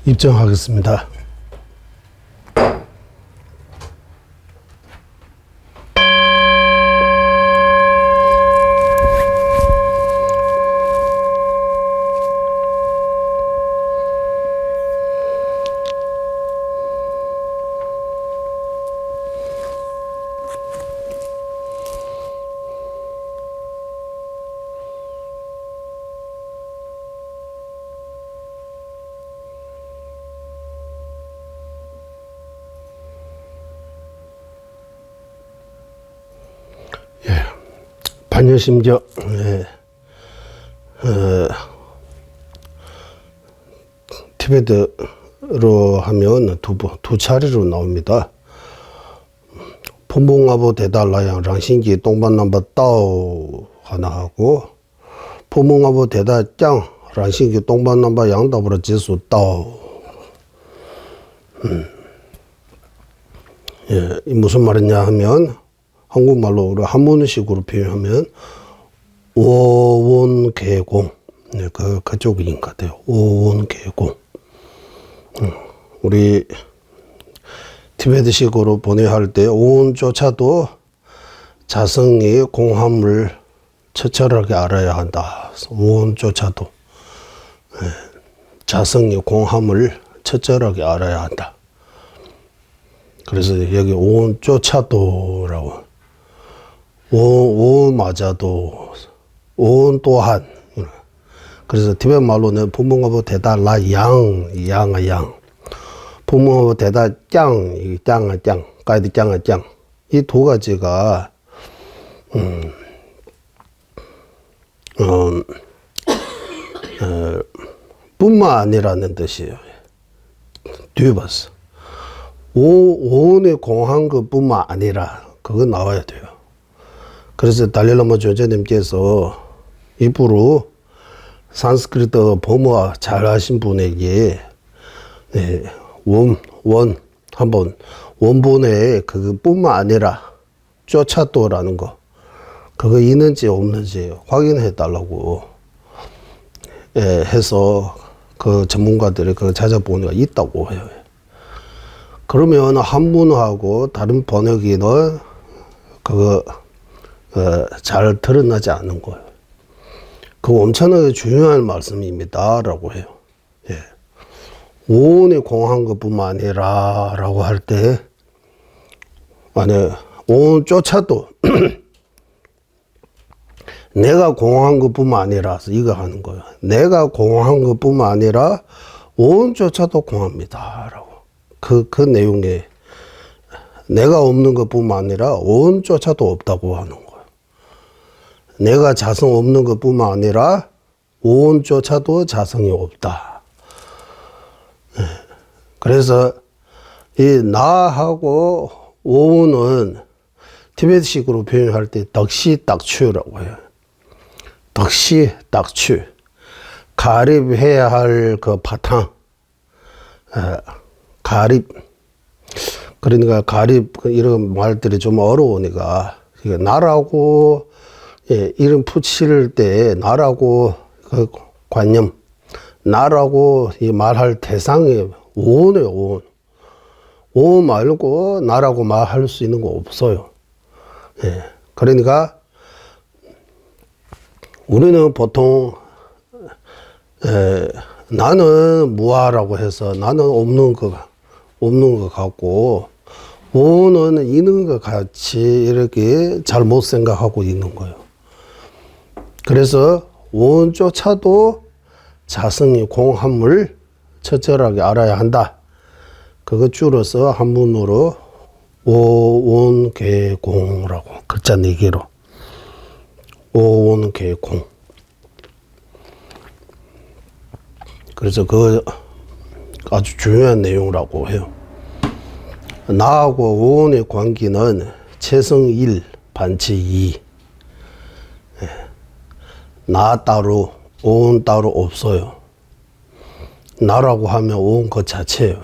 입장하겠습니다. 반여심경, 티베트로 하면 두 차례로 나옵니다. 포몽아보 대달라양 랑신기 동반남바 따오 하나 하고, 포몽아보 대다짱 랑신기 동반남바 양다브라 지수 따오. 이 무슨 말이냐 하면, 한국말로 우리 한문식으로 표현하면 오원계공, 그쪽인 것 같아요. 오원계공. 우리 티베트식으로 번역할 할 때 오원조차도 자성이 공함을 처철하게 알아야 한다. 오원조차도 자성이 공함을 처철하게 알아야 한다. 그래서 여기 오원조차도라고. 오마자도, 온 또한. 그래서 티베트 말로는 부모가보 대다 라 양아 양. 부모가보 대다 짱, 짱아 짱, 가이드 짱아 짱. 이 두 가지가, 뿐만 아니라는 뜻이에요. 뒤에 봤어. 오온의 공한 것 뿐만 아니라, 그거 나와야 돼요. 그래서 달릴라마 조제님께서 일부러 산스크리트 범어 잘 하신 분에게 한번 원본에 그뿐만 아니라 쫓아도라는 거 그거 있는지 없는지 확인해 달라고 해서 그 전문가들이 그거 찾아보니까 있다고 해요. 그러면 한문하고 다른 번역기는 그거 잘 드러나지 않는 거예요. 그거 엄청나게 중요한 말씀입니다. 라고 해요. 오온이 공한 것 뿐만 아니라 라고 할 때, 오온조차도 내가 공한 것 뿐만 아니라 이거 하는 거예요. 내가 공한 것 뿐만 아니라 오온조차도 공합니다. 라고. 그 내용에 내가 없는 것 뿐만 아니라 오온조차도 없다고 하는 거예요. 내가 자성 없는 것 뿐만 아니라 오온조차도 자성이 없다. 그래서 이 나하고 오온은 티베트식으로 표현할 때 덕시딱추라고 해요. 덕시딱추. 가립해야 할 그 바탕. 가립. 그러니까 가립 이런 말들이 좀 어려우니까 나라고 이름 붙일 때 나라고 그 관념, 나라고 이 말할 대상이 오온이에요. 오온. 오온 말고 나라고 말할 수 있는 거 없어요. 그러니까 우리는 보통 나는 무아라고 해서 나는 없는 거 같고 오온은 있는 것 같이 이렇게 잘못 생각하고 있는 거예요. 그래서 오온조차도 자성이 공함을 처절하게 알아야 한다. 그거 줄여서 한문으로 오온계공이라고 글자 4개로 오온계공. 그래서 그거 아주 중요한 내용이라고 해요. 나하고 오온의 관계는 체성 1, 반체 2. 나 따로 오온 따로 없어요. 나라고 하면 오온 그 자체예요.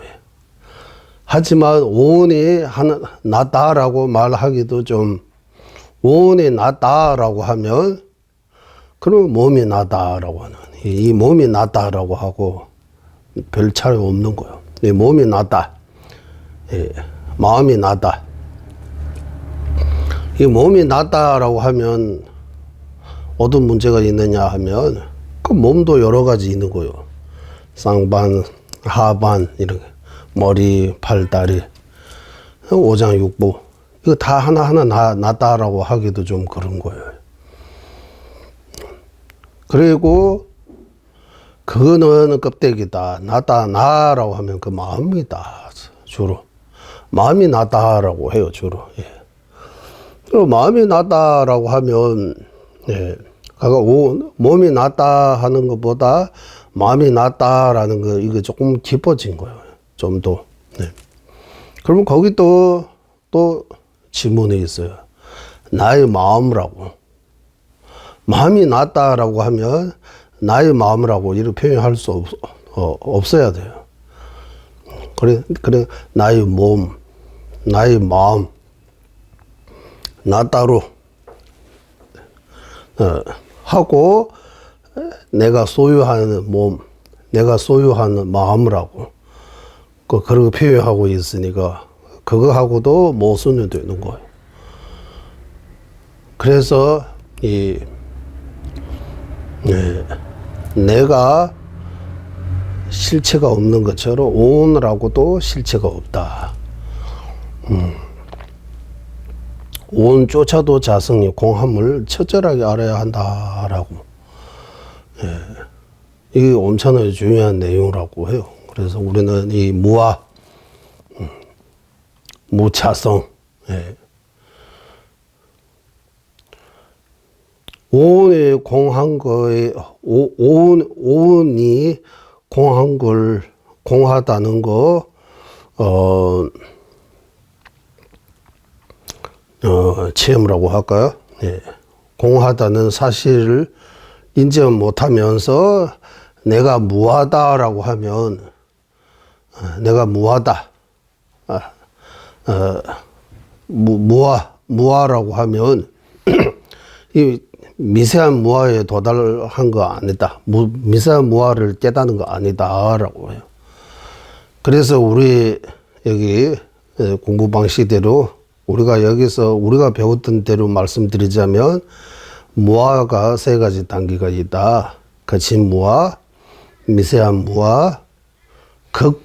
하지만 오온이 나다라고 말하기도 좀, 오온이 나다라고 하면 그러면 몸이 나다라고 하는, 이 몸이 나다라고 하고 별 차이 없는 거예요. 이 몸이 나다, 예, 마음이 나다. 이 몸이 나다라고 하면 어떤 문제가 있느냐 하면 그 몸도 여러 가지 있는 거예요. 쌍반, 하반, 이렇게 머리, 팔, 다리, 오장육부, 이거 다 하나하나 나다라고 하기도 좀 그런 거예요. 그리고 그거는 껍데기다. 나다, 나라고 하면 그 마음이다. 주로 마음이 나다라고 해요. 주로. 예. 그리고 마음이 나다라고 하면, 예, 몸이 낫다 하는 것보다 마음이 낫다라는 거, 이거 조금 깊어진 거예요. 좀 더. 네. 그러면 거기 또 지문이 있어요. 나의 마음이라고. 마음이 낫다라고 하면 나의 마음이라고 이렇게 표현할 수 없어야 돼요. 그래, 나의 몸, 나의 마음, 나 따로, 하고, 내가 소유하는 몸, 내가 소유하는 마음이라고, 그렇게 표현하고 있으니까, 그거하고도 모순이 되는 거예요. 그래서, 내가 실체가 없는 것처럼 오온이라고도 실체가 없다. 오온조차도 자성이 공함을 처절하게 알아야 한다라고. 예. 이게 엄청나게 중요한 내용이라고 해요. 그래서 우리는 이 무아, 무차성, 예. 오온이 공한 거에, 오온이 공한 걸, 공하다는 거, 체험이라고 할까요? 예. 공하다는 사실을 인정 못하면서 내가 무하다라고 하면, 내가 무하다, 무하라고 하면, 이 미세한 무아에 도달한 거 아니다. 미세한 무아를 깨닫는 거 아니다라고 해요. 그래서 우리 여기 공부 방식대로 우리가 여기서 우리가 배웠던 대로 말씀드리자면 무아가 세 가지 단계가 있다. 거친 무아, 미세한 무아, 극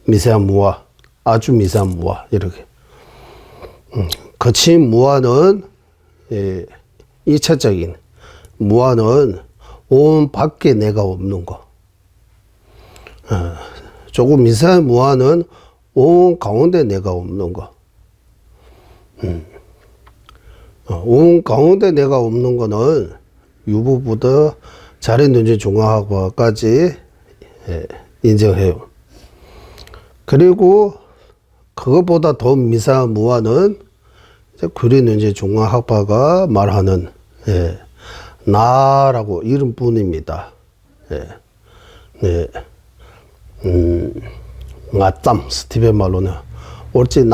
미세한 무아, 아주 미세한 무아, 이렇게. 거친 무아는 이차적인 무아는 온 밖에 내가 없는 거. 조금 미세한 무아는 온 가운데 내가 없는 거. 온 가운데 내가 없는 거는 유부부터 자리눈지 중화학과까지 인정해요. 그리고 그것보다 더 미세한 무아는 구리눈지 중화학파가 말하는 나라고 이름뿐입니다. 나짬 스티븐 말로는 옳지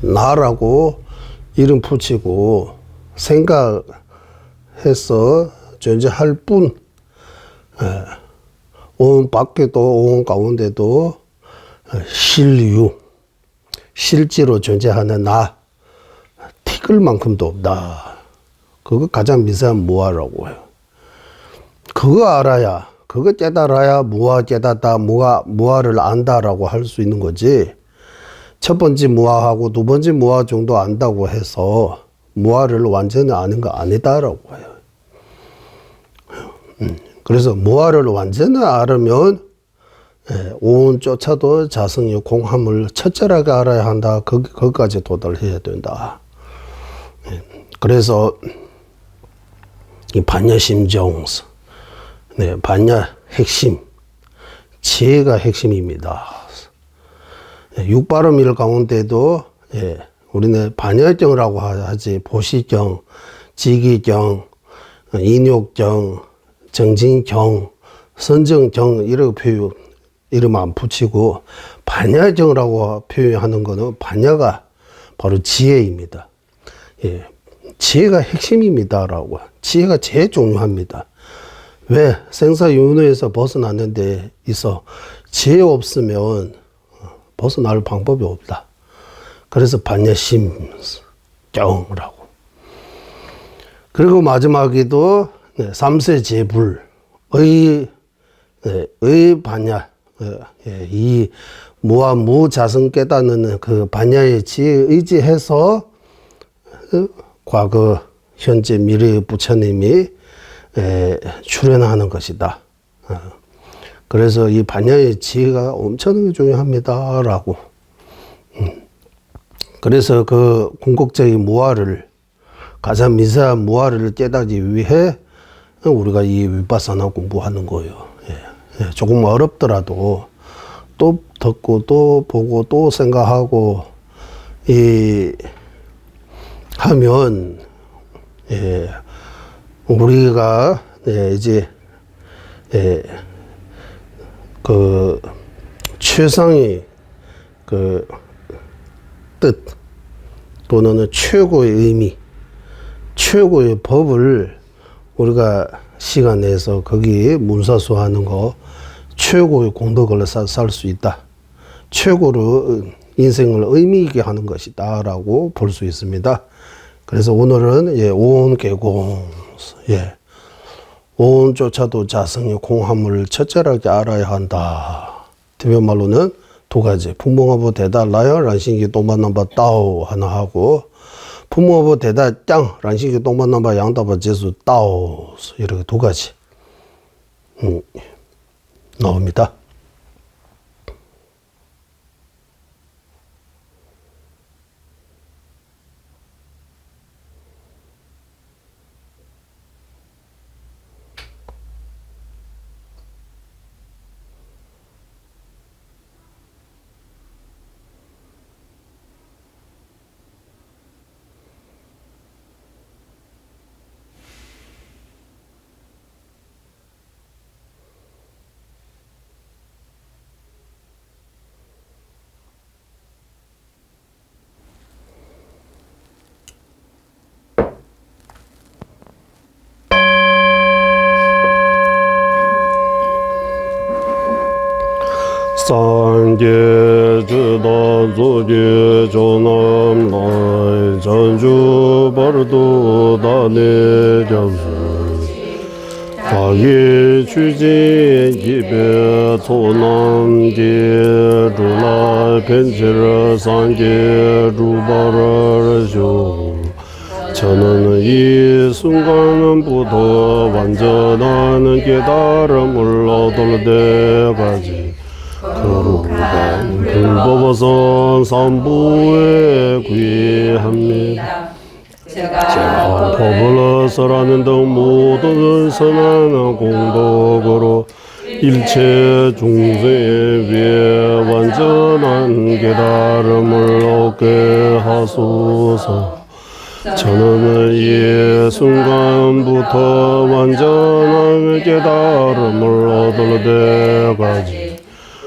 나라고 이름 붙이고 생각해서 존재할 뿐, 온 밖에도 온 가운데도 실제로 존재하는 나 티끌 만큼도 없다. 그거 가장 미세한 무아라고 해요. 그거 알아야, 그거 깨달아야 무아 깨닫다, 무아를 안다라고 할 수 있는 거지. 첫 번째 무아하고 두 번째 무아 정도 안다고 해서 무아를 완전히 아는 거 아니다라고 해요. 그래서 무아를 완전히 알으면 오온조차도 자성의 공함을 처절하게 알아야 한다. 거기까지 도달해야 된다. 그래서 이 반야심정, 반야 핵심, 지혜가 핵심입니다. 육바름일 가운데도 우리는 반야경이라고 하지, 보시경, 지기경, 인욕경, 정진경, 선정경 이렇게 이름 안 붙이고 반야경이라고 표현하는 거는 반야가 바로 지혜입니다. 지혜가 핵심입니다라고. 지혜가 제일 중요합니다. 왜? 생사윤회에서 벗어났는데 있어. 지혜 없으면 벗어날 방법이 없다. 그래서 반야심경이라고. 그리고 마지막에도 삼세제불 의 반야, 이 무와 무자성 깨닫는 그 반야의 지혜에 의지해서 과거, 현재, 미래의 부처님이 출현하는 것이다. 그래서 이 반야의 지혜가 엄청나게 중요합니다라고. 그래서 그 궁극적인 무아를, 가장 미세한 무아를 깨닫기 위해 우리가 이 위파사나 공부하는 거예요. 조금 어렵더라도 또 듣고 또 보고 또 생각하고 하면 우리가 이제 그 최상의 그 뜻 또는 최고의 의미, 최고의 법을 우리가 시간 내서 거기 문사수하는 거 최고의 공덕을 살 수 있다. 최고로 인생을 의미 있게 하는 것이다 라고 볼 수 있습니다. 그래서 오늘은 오온개공, 오온조차도 자성의 공함을 첫째하게 알아야 한다. 대변 말로는 두 가지, 풍봉어부 대다 라야 란신기 동반남바 따오 하나 하고, 풍봉어부 대다 짱 란신기 동반남바 양다바 제수 따오, 이렇게 두 가지 나옵니다. 산계 주다 조계 조남 나이 전주 버르도 다네 점수 자기 취지 입에 소남계 루라 펜치르 산계 루바르쇼 저는 이 순간부터 완전한 깨달음을 얻을 때까지 거룩한 불법어선 삼부에 귀합니다. 제가 법을 설하는 등 모든 선한 공덕으로 일체 중생에 위해 완전한 깨달음을 얻게 하소서. 저는 이 순간부터 완전한 깨달음을 얻을 때까지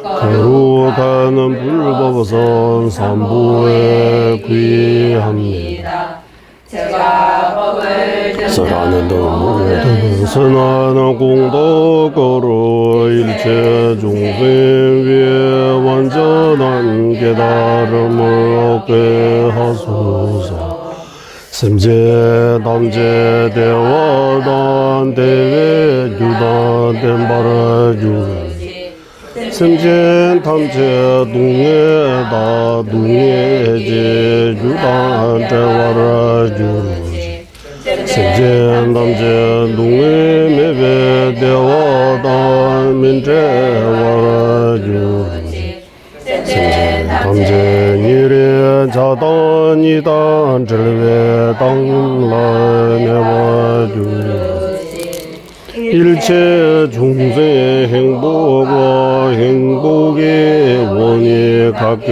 거룩한 불법선 삼부에 귀합니다. 제가 법을 설하는 등 모든 선한 공덕으로 일체 중생 위에 완전한 깨달음을 얻게 하소서. semje damje dewa dan dewe judan dembara ju semje tamje dungye da dungye je judan dewara ju semje damje dungye mebe dewa dan minje wara ju tam제 니레 자단이다 절외 당라네와주 일체 중생의 행복과 행복의 원이 갖게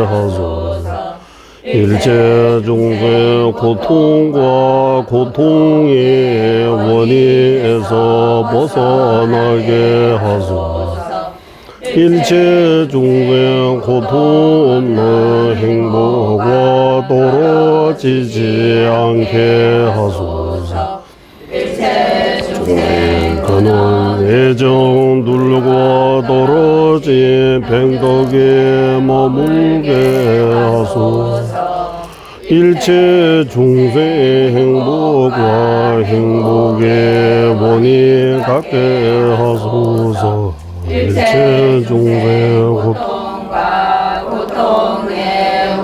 하소서. 일체 중생의 고통과 고통의 원인에서 벗어나게 하소서. 일체 중생 고통 없는 행복과 떨어지지 않게 하소서. 그는 애정 누르고 떨어진 병덕에 머물게 하소서. 일체 중생 행복과 행복의 원이 갖게 하소서. 일체 중생 고통과 고통의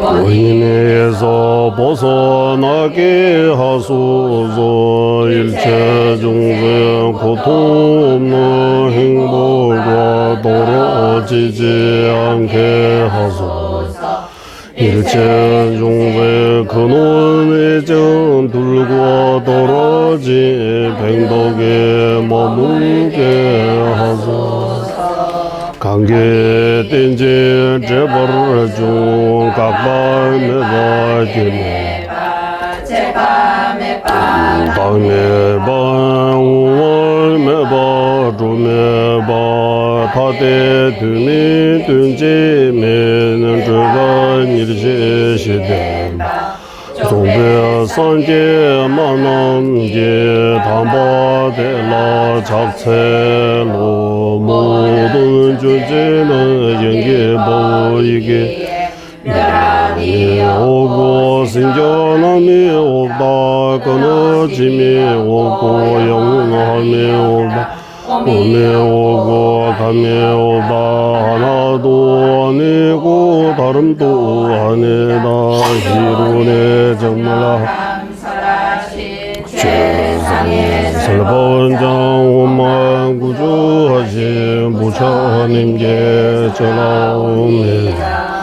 원인에서 벗어나게 하소서. 일체 중생 고통 없는 행복과 떨어지지 않게 하소서. 일체 중생 근원의 정 들고 떨어진 병덕에 머물게 하소서. 관계 땡제 제벌 중 각발매 바기네 당매 바 월매 바 주매 바 타대 두미 둔제매는 주가 일제시대 종배 산계 만남계 담바대라 작체로 모든 존재는 연계 보이게 멸함이 오고 생겨남이 없다 끊어짐이 없고 영원함이 없다 오미 오고 감이 없다 하나도 아니고 다름도 아니다 희론의 정말라 세상에 설번장 오만 구주하신 부처님께 전하옵니다.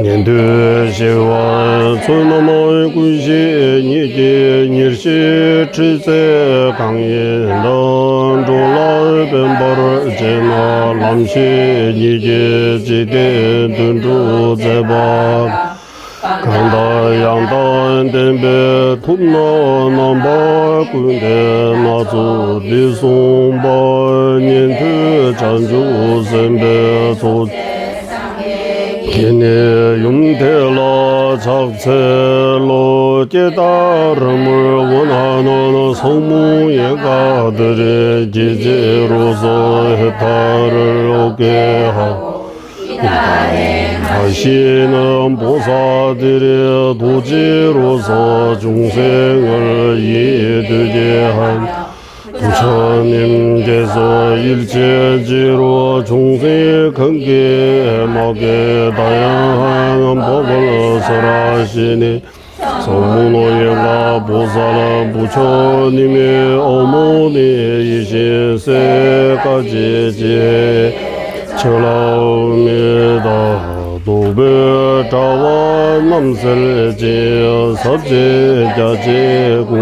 년두시와 손놈의 군신 이제 일시 칠세 강인던 졸라 변발을 제나 람신 이제 지대 둔주 제박 강다 양단 덴베 ทุ่나 남바 군대 나주 리송바 년두 잔주 선배 소 기네 용대라 작체로 깨달음을 원하는 성무예가들의 지지로서 해탈을 얻게 하고 하시는 보사들의 도지로서 중생을 이해되게 한 부처님께서 일체지로 중생의 관계막에 다양한 법을 설하시니 성문호예가 보살은 부처님의 어머니이신 세가지 지혜 전하옵니다. 도배자와 남설지 섭제자제군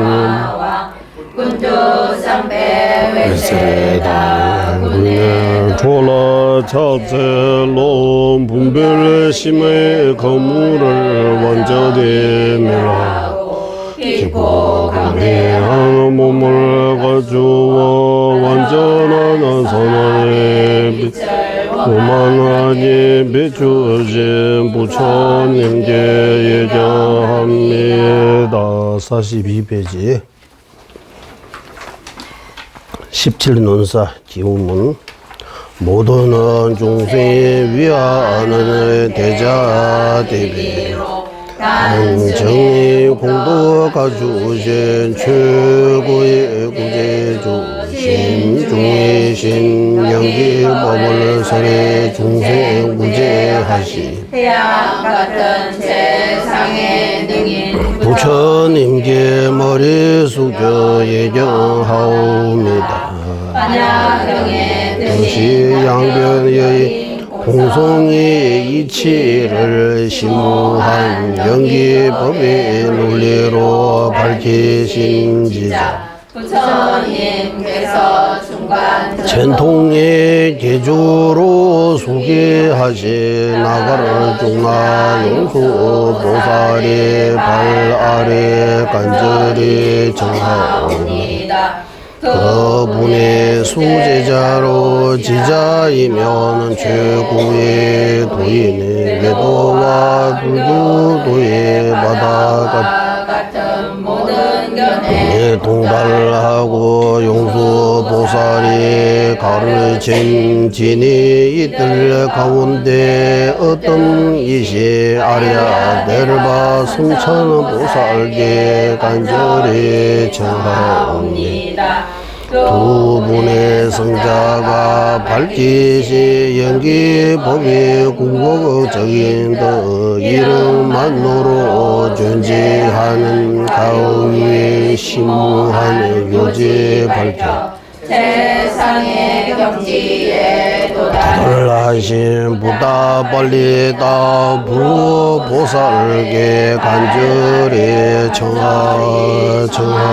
세례다 군에 졸라 차체로 분별심의 거물을 완전히 멸하고 기뻐하는 몸을 가주어 완전한 선언의 빛 오만하니 비추신 부처님께 예정합니다. 42페이지 17논사 기우문 모두는 중생의 위하는 대자대비로 당정이 공도가 주신 최고의 구제주 신중이신 영기법을 설해 중생 구제하시 태양 같은 세상의 능인 부처님께 머리 숙여 예정하옵니다. 당시 양변의 공송의 이치를 심무한 영기법의 논리로 밝히신지자 부처님께서 중간 전통의 계주로 소개하신 나가를 중나 용수 보살의 발 아래 간절히 정하옵니다. 그분의 수제자로 지자이면 최고의 도인의 외도와 불교도의 바다가 같은 모든 견해 동달하고 용수보살이 가르친 진이 이들 가운데 어떤 이시 아리아 데르바 승천보살께 간절히 청하옵니다. 두 분의 성자가 발기시 연기 법의 궁극적인 더 이름만으로 존재하는 가위에 심무한 요지 밝혀 세상의 경지에 도달하신 부다 빨리다 불보살께 간절히 청하옵니다.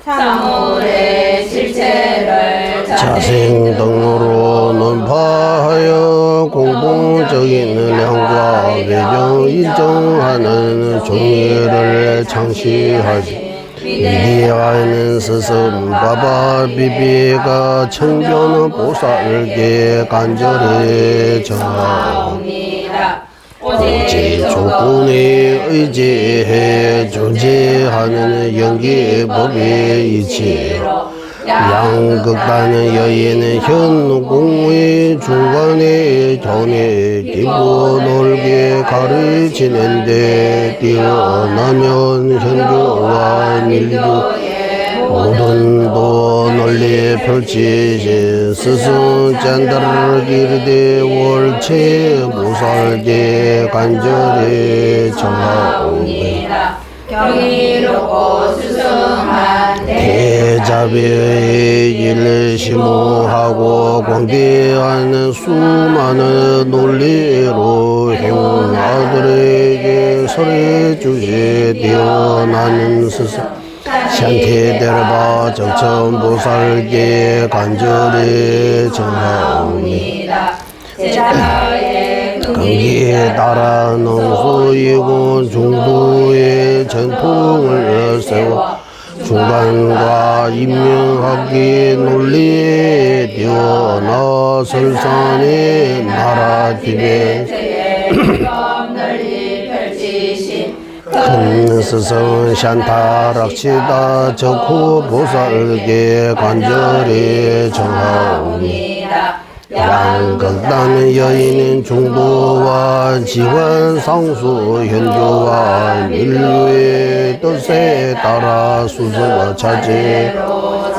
사물의 실체를 자생 등으로 논파하여 공동적인 능력과 외경 인정하는 종의를 창시하지 위대한 스승 바바 비비가 청변 보살께 간절히 청하옵니다. 오직 조건에 의지해 존재하는 연기법의 이치로 양극단의 여인은 현공의 중간에 견해 기부 넓게 가르치는데 뛰어나면 현교와 밀교 모든도 널리 펼치신 스승 짠다르기르대 월체 보살께 간절히 청하옵니다. 경이롭고 수승한 대자비의 일 심오하고 광대한 수많은 논리로 행아들에게 설해 주시 뛰어나는 스승 샹케데르바 적천보살께 간절히 청하옵니다. 제자의 경기에 따라 농수이고 중도의 전통을 세워 중간과 임명하기 논리에 뛰어나 설산의 나라 집에 널리 펼치신 큰 스승 샨타락치다 적후 보살께 간절히 청하옵니다. 양극단 여인은 중도와 지원 상수 현조와 인류의 뜻에 따라 수서와 차지로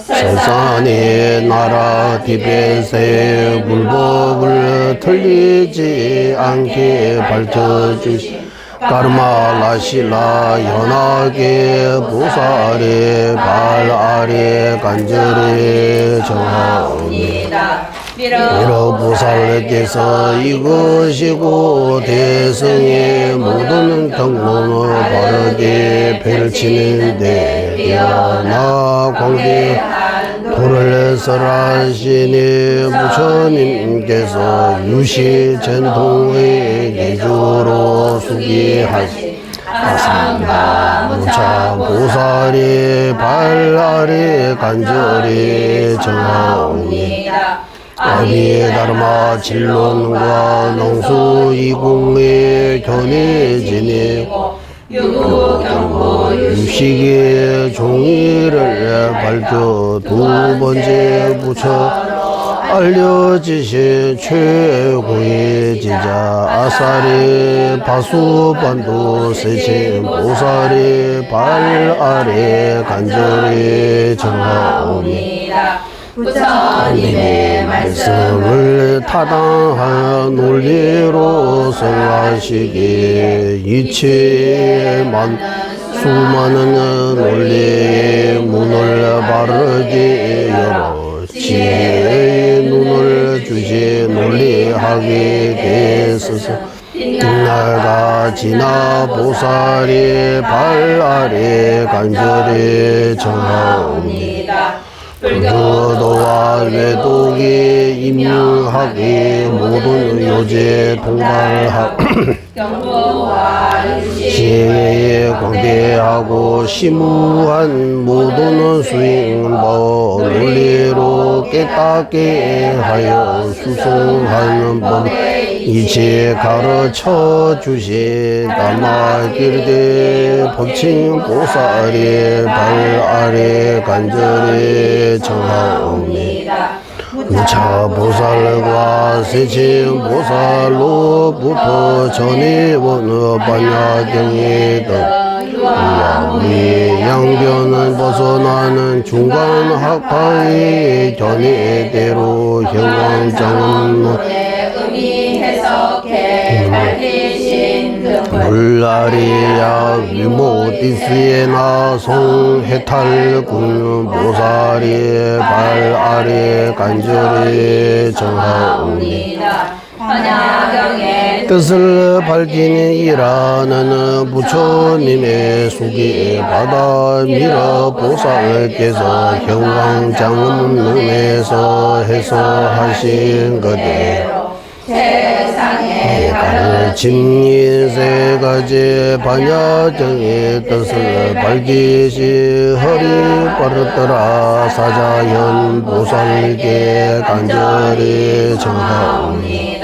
설산의 나라 티벳의 불법을 틀리지 않게 밝혀주시 까르마라실라 연하게 보살의 발 아래 간절히 청하옵니다. 미러 보살께서 이것이고 대성의 모든 경론을 바르게 펼치는데 뛰어나 광대 도를 설하시니 부처님께서 유시 전통의 계주로 수기하시 아상가 무차 보살이 발 아래 간절히 청하옵니다. 아비의 다르마 진론과 농수 이공의 견해지니 유구경고 유식의 종이를 밝혀 두 번째 부처 알려지신 최고의 지자 아사리 바수반도 세신 보살이 발 아래 간절히 청하옵니다. 부처님의 말씀을 타당한 논리로 설하시기에 이체만 수많은 논리의 문을 바르게 열어 지혜의 눈을 주시 논리하게 되소서. 뒷날가 지나 보살이 발 아래 간절히 청하옵니다. 불교도와 외독이 임명하기 모든 요제 통달하고 경보와 유시 시에 광대하고 심무한 모든 수행법 논리로 깨닫게 하여 수송하는 법 이체 가르쳐 주시 담아길대 법칭 보살이 발 아래 간절히 청하오니 무차 보살과 세칭 보살로부터 전이 원어 반야경이 우리 양변은 벗어나는 중간 학파의 견해대로 형광장은 의미 해석해 밝히신 등을 물라리야 위모디스에나 송해탈군 보살이 발 아래 간절히 정하오니 환야경에 뜻을 밝히는 이라는 부처님의 속에 받아 미러 보살께서 형광장음론에서 해석하신 그대로 세상에 가르침이 세 가지 반야정의 뜻을 밝히시 허리 빠르더라 사자현 보살께 간절히 청하오니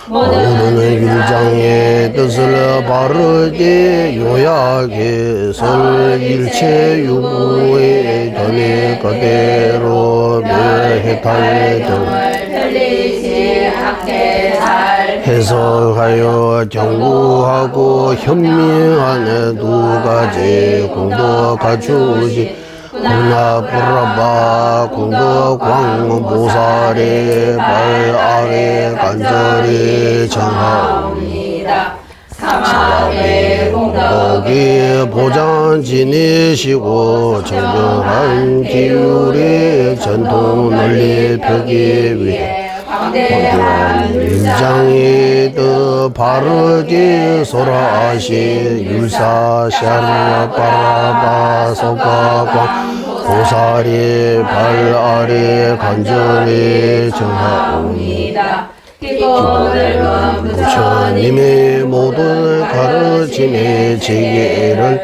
모든 율장의 뜻을 바르게 요약해서 일체 유무의 견해 그대로 멸해탈정 틀리지 않게 잘 해석하여 경고하고 현미하는 두 가지 공도 갖추시 군나부라바 공도 광보살의 발 아래 간절히 정하옵니다. 사막의 공덕이 거기 보장 지니시고 정정한 기울이 전통 널리 펴기 위해 광대한 율장이 뜻 바르게 소라시 율사 샤르바라바 소가광 보살이 발 아래 간절히 정하옵니다. 부처님의 모든 가르침의 체계를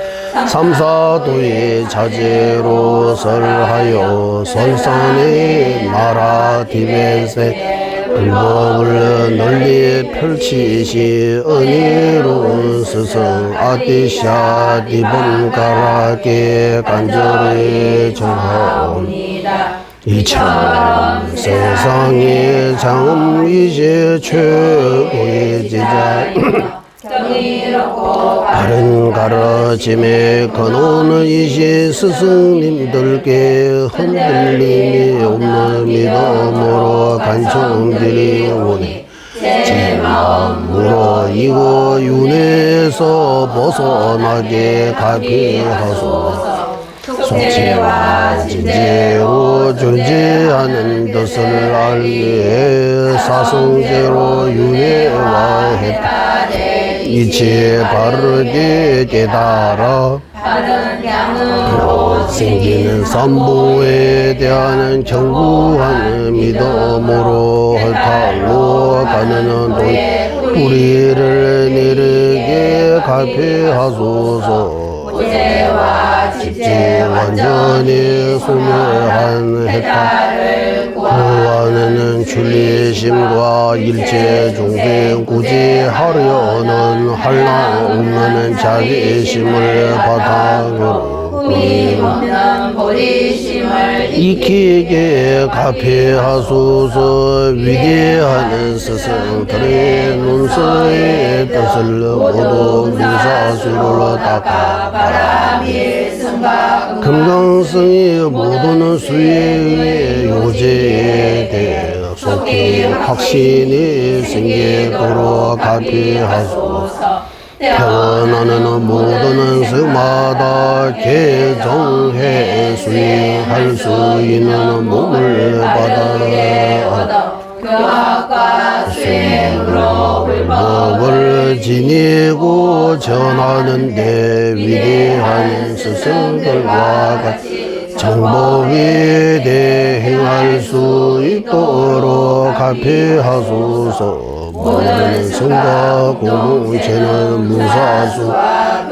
삼사도의 자제로 설하여 설산의 나라 디벳에 불법을 널리 펼치시 은혜로운 스승 아티샤 디본가라께 간절히 정하옵니다. 이처럼 세상의 장이시 최고의 제자 바른 가르침에 근원은 이시 스승님들께 흔들림이 없는 믿음으로 간청드리오니 제 마음으로 이거 윤회에서 벗어나게 가피하소서. 속죄와 진죄로 존재하는 뜻을 알기에 사성제로 윤회와 했다. 이치에 바르게 깨달아 생기는 삼보에 대한 견고한 믿음으로 헐탈로 가는 뿌리를 내리게 갈피하소서. 집제 완전히 소멸한 해탈 구하는 출리심과 일체 종생 구제하려는 한량 없는 자비심을 바탕으로 없는 보리심을 익히게 가피하소서. 위대한 스승들의 논서의 뜻을 모두 유사수로 닦아 금강성의 모든 수의 요제에 대해 속히 확신이 생기도록 가피하소서. 태어나는 모든 승마다 개정해 수행할 수 있는 몸을 받아 교학과 수행으로 불법을 지니고 전하는데 위대한 스승들과 같이 정법이 대행할 수 있도록 합의하소서. 모든 성과 공동체는 무사수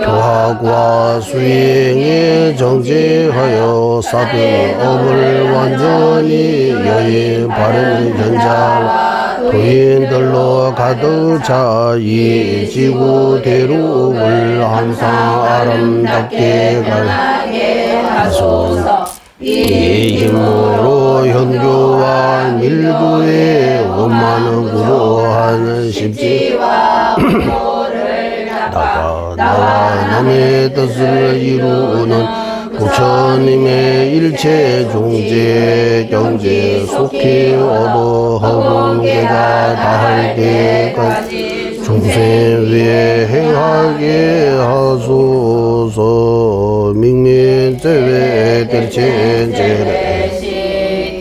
교학과 수행에 정지하여 사등업을 완전히 여인 바른 현자와 도인들로 가득 차 이 지구 대륙을 항상 아름답게 가게 하소서. 이 힘으로 현교와 밀도에 원만한 구로하는 십지와 부모를 나가 남의 뜻을 이루는 부처님의 일체 종제 경제 속히 얻어 허공계가 다할 때까지 중생 위에 행하게 하소서. 민민제외 들첸제레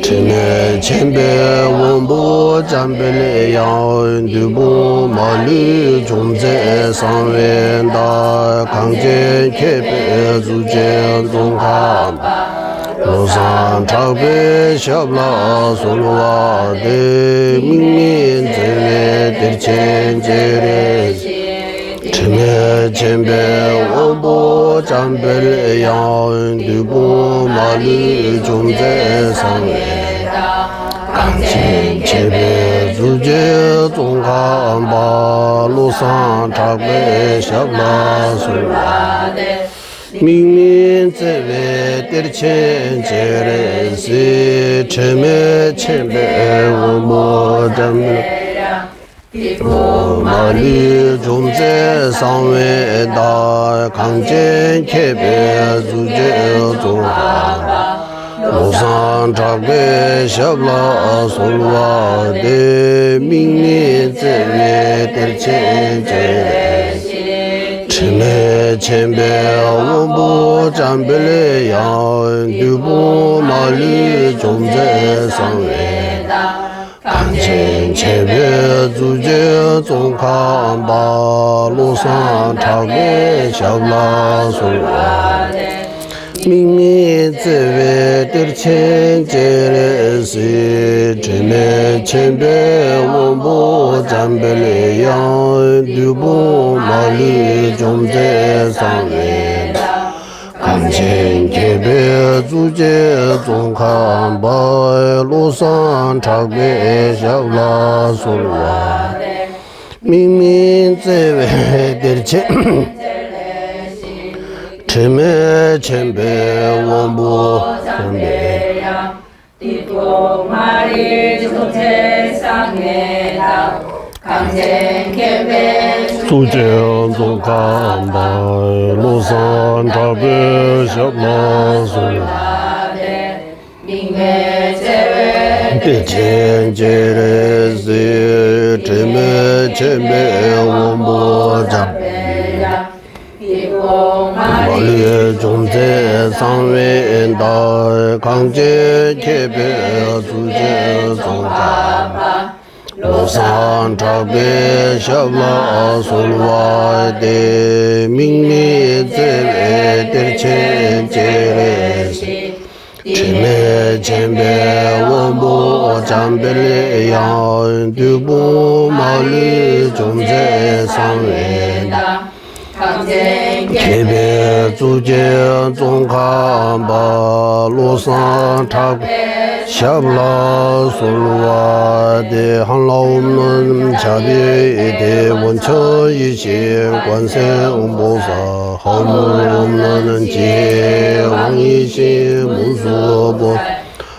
체메 첸베 원보 잠벨레 야운 두부 말리 종제 상wen다 강제 케베 주제 종감 로산 차베 샤블라 솔와 데 민민제외 들첸제레 체메 첸베 원보 잠벨레 야운 두부 말리 종제 상wen다 강진 체베 주제 종감바 로산 차베 샤블라 솔와 데 민민제외 들첸제레시 체메 첸베 원보 잠벨레 마리 종제 상외다 강제 케베 주제 종하바 로산 차베 샤블라 솔와 데 민민제외 들첸제레 체메 첸베 원보 잠벨레 야운 두부 마리 종제 상외다 강진 체베 주제 종감바 로산 차베 샤블라 솔와 민민제외 들첸제레시 체메 첸베 원보 잠벨레 야운 두부 말리 종제 상외다 강진 케베 주제 종감바 로산 차베 샤블라 솔와 민민제외 들첸 체메 첸베 원보 잠벨레 띠뽕마리 종제상에다 강쟁 개배 수제 종감바 로산 차베 샤블라 솔와 민매제외 들첸제레시 체메 첸베 원보 잠벨레 말리 종제 상외다 강제 케베 주제 종감바 로산 차베 샤블라 솔와 데 민민제외 들첸제레시 체메 첸베 원보 잠벨레 야운 두부 말리 종제 상외다 케베 주제 종감바 로산 차베 샤블라 솔와 데 한라 없는 자비 대 원처이신 관세음보사 허물 없는 지혜 왕이신 무수보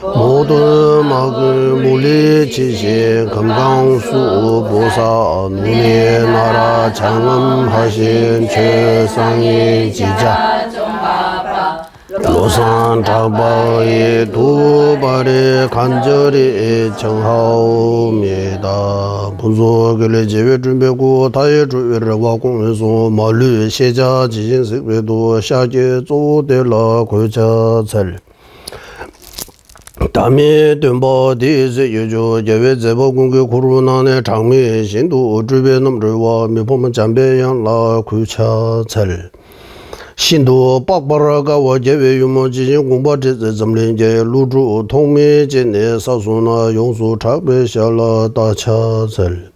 모든 막을 물리치신 금강수 보사 눈의 나라 장엄하신 최상의 지자 로산 자바의 두 발에 간절히 청하옵니다. 분소결의 제외 준비고 다의 주의를 와공해서 말리 세자 지진색외도 샤제 조대라 골자철 다미 덴바 디즈 유조 제외 제보 공개 코로나의 장미 신도 주변 넘들과 미포만 잠배양 라 구차철 신도 빡바라가 와제외 유모지진 공바제제 점린제 루주 통미진의 사수나 용수 차배샤라 다차절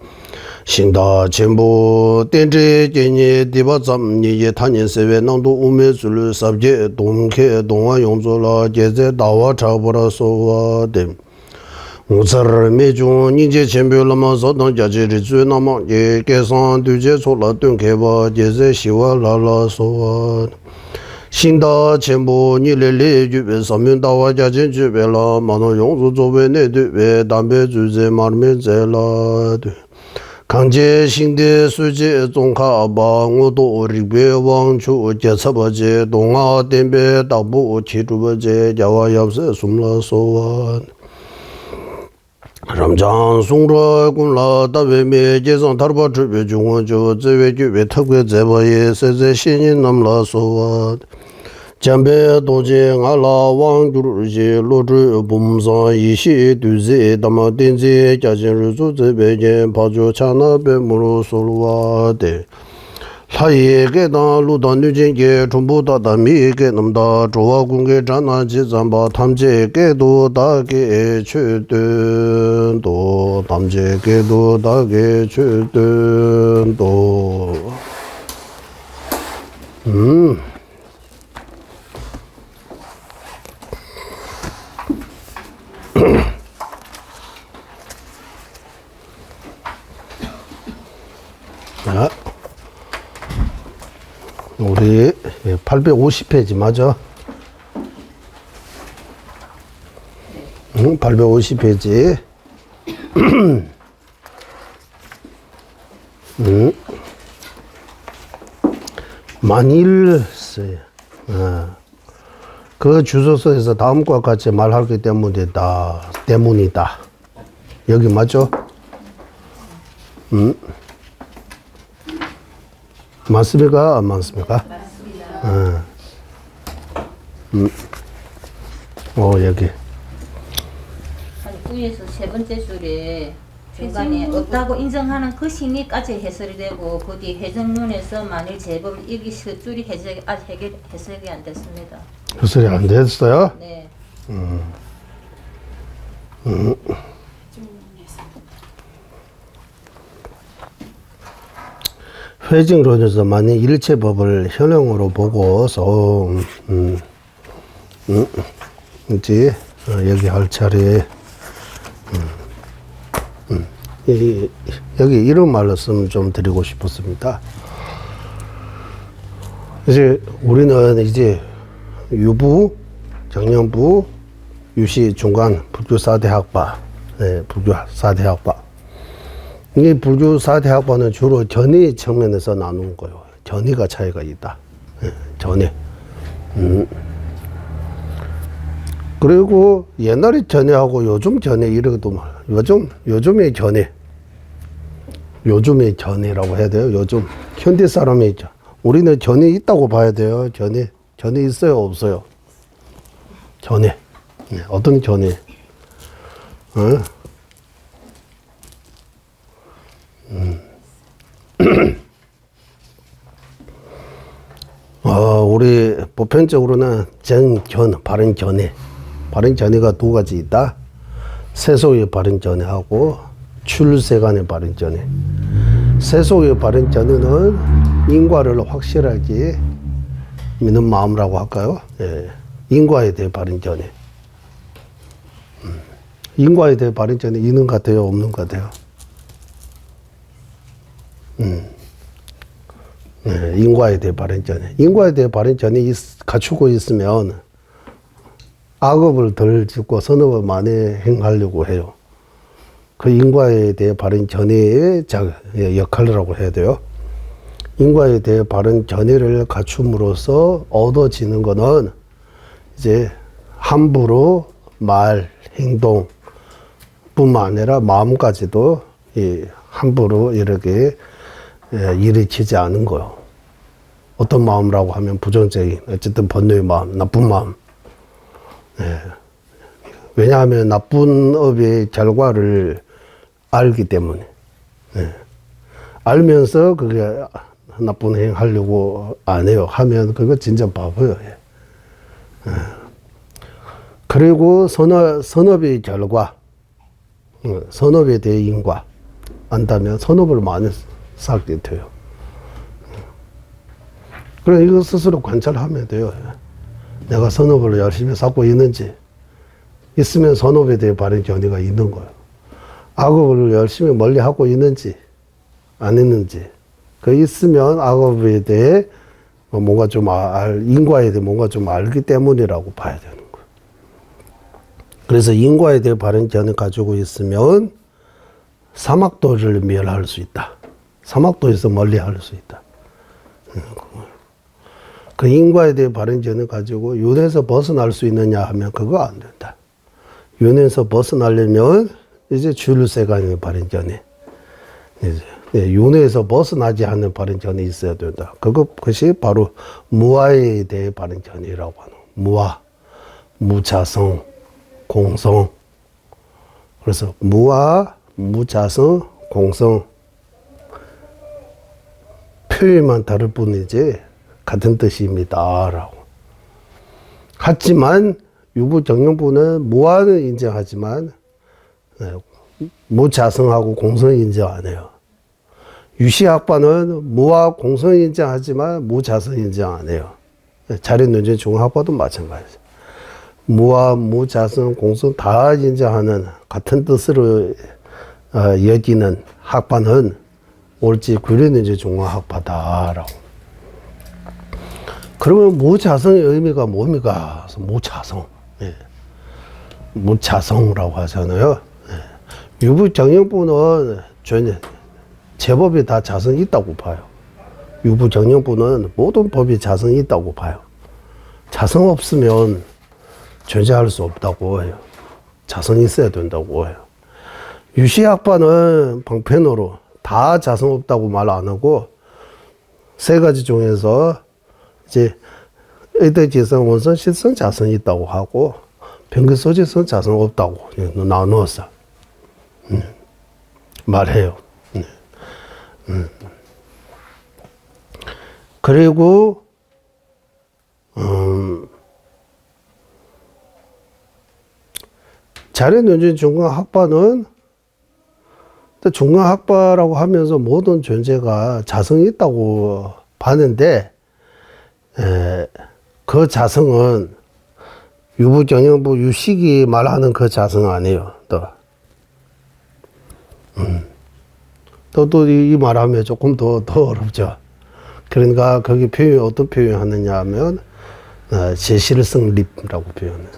신다 전부 덴제 제니 디바점니 탄인세외 낭도 우메줄 삽제 동케 동화 용조라 제제 다와 차보라 소와데 우서르 메중 니제 쳔별라마서 동자지리 주나마 예 계산 두제 솔라 뚱케바 제제 시와라라 소와 신다 전부 니레레 주베 서면다와 자진 주베라 마노 용조 조베네 두베 담베 주제 마르메제라 강제 신대 수제 종카바 우도 리베 왕추 제서버제 동아 덴베 다부 치주버제 자와 yapse 숨라 소원 람장 송로 군라 다베메 제성 다르바 주베 중원조 제외 주베 특별 제바에 세제 신인 남라 소원 잠베 도제 알라 왕주르지 로주 봄사 이시 두제 담아된제 자진르주 제베제 바조 차나베 무로 솔와데 사이에게다 루단뉴진게 전부다 담이게 남다 조와 공개 잔나지 잠바 탐제게도 다게 최든도 탐제게도 다게 최든도 자, 우리 850페이지 맞아? 850페이지. 만일세. 그 주소서에서 다음과 같이 말하기 때문이다. 여기 맞죠? 맞습니까? 안 맞습니까? 맞습니다. 여기. 위에서 세 번째 줄에 중간에 없다고 인정하는 그 심의까지 해설이 되고 그 뒤 해석론에서 만일 제법을 이기실 줄이 해석이 안 됐습니다. 해설이 안 됐어요? 네. 회증론에서 만약 일체법을 현행으로 보고서 이제 여기 할 차례 여기 이런 말씀 좀 드리고 싶었습니다. 이제 우리는 이제 유부, 정년부, 유시, 중간, 불교 4대 학파, 불교 4대 학파. 이 불교 4대 학파는 주로 전의 측면에서 나누는 거예요. 전의가 차이가 있다. 전의. 그리고 옛날에 전의하고 요즘 전의 이러기도 말. 요즘의 전의. 요즘의 전의라고 해야 돼요. 요즘 현대 사람이 있죠. 우리는 전의 있다고 봐야 돼요. 전의 있어요, 없어요? 전의. 어떤 전의? 우리 보편적으로는 바른 전의가 두 가지 있다. 세속의 바른 전의하고 출세간의 바른 전의. 세속의 바른 전의는 인과를 확실하게 믿는 마음이라고 할까요? 인과에 대해 바른 전의. 인과에 대해 바른 전의 있는 것 같아요, 없는 것 같아요? 인과에 대해 바른 전의. 인과에 대해 바른 전의 갖추고 있으면 악업을 덜 짓고 선업을 많이 행하려고 해요. 그 인과에 대해 바른 전의의 역할이라고 해야 돼요. 인과에 대해 바른 전의를 갖춤으로써 얻어지는 거는 이제 함부로 말, 행동 뿐만 아니라 마음까지도 함부로 이렇게 일으키지 않은 거요. 어떤 마음이라고 하면 부정적인, 어쨌든 번뇌의 마음, 나쁜 마음. 왜냐하면 나쁜 업의 결과를 알기 때문에. 알면서 그게 나쁜 행 하려고 안 해요. 하면 그거 진짜 바보예요. 그리고 선업의 결과, 선업에 대해 인과 안다면 선업을 많이 쌓게 돼요. 그래 이거 스스로 관찰하면 돼요. 내가 선업을 열심히 쌓고 있는지, 있으면 선업에 대해 바른 견해가 있는 거예요. 악업을 열심히 멀리 하고 있는지 안 했는지, 그 있으면 악업에 대해 뭔가 좀 인과에 대해 뭔가 좀 알기 때문이라고 봐야 되는 거예요. 그래서 인과에 대해 바른 견해 가지고 있으면 사막도를 멸할 수 있다. 사막도에서 멀리 할 수 있다. 그 인과에 대해 바른 견해 가지고 윤회에서 벗어날 수 있느냐 하면 그거 안 된다. 윤회에서 벗어나려면 이제 줄세간의 바른 견해, 윤회에서 벗어나지 않는 바른 견해 있어야 된다. 그것이 바로 무아에 대해 바른 견해라고 하는 무아, 무자성, 공성. 그래서 무아, 무자성, 공성, 표현만 다를 뿐이지 같은 뜻입니다라고. 하지만 유부정령부는 무아는 인정하지만 무자성하고 공성 인정 안 해요. 유시학파는 무아 공성 인정하지만 무자성 인정 안 해요. 자린논쟁 중학파도 마찬가지죠. 무아, 무자성, 공성 다 인정하는 같은 뜻으로 여기는 학파는 옳지 구린논쟁 중학파다라고. 그러면 무자성의 의미가 뭡니까? 무자성. 무자성이라고 하잖아요. 유부정령부는 제법이 다 자성이 있다고 봐요. 유부정령부는 모든 법이 자성이 있다고 봐요. 자성 없으면 존재할 수 없다고 해요. 자성이 있어야 된다고 해요. 유시학파는 방편으로 다 자성 없다고 말 안 하고 세 가지 중에서 이제 의대지성, 원성, 실성, 자성이 있다고 하고 병기소지성, 자성 없다고 나누어서 말해요. 그리고 자린논쟁 중간학파는 중간학파라고 하면서 모든 존재가 자성이 있다고 봤는데 그 자성은 유부정령부 유식이 말하는 그 자성 아니에요. 또 이 말하면 조금 더 어렵죠. 그러니까 거기 표현 어떤 표현 하느냐 하면 제실성립이라고 표현해요.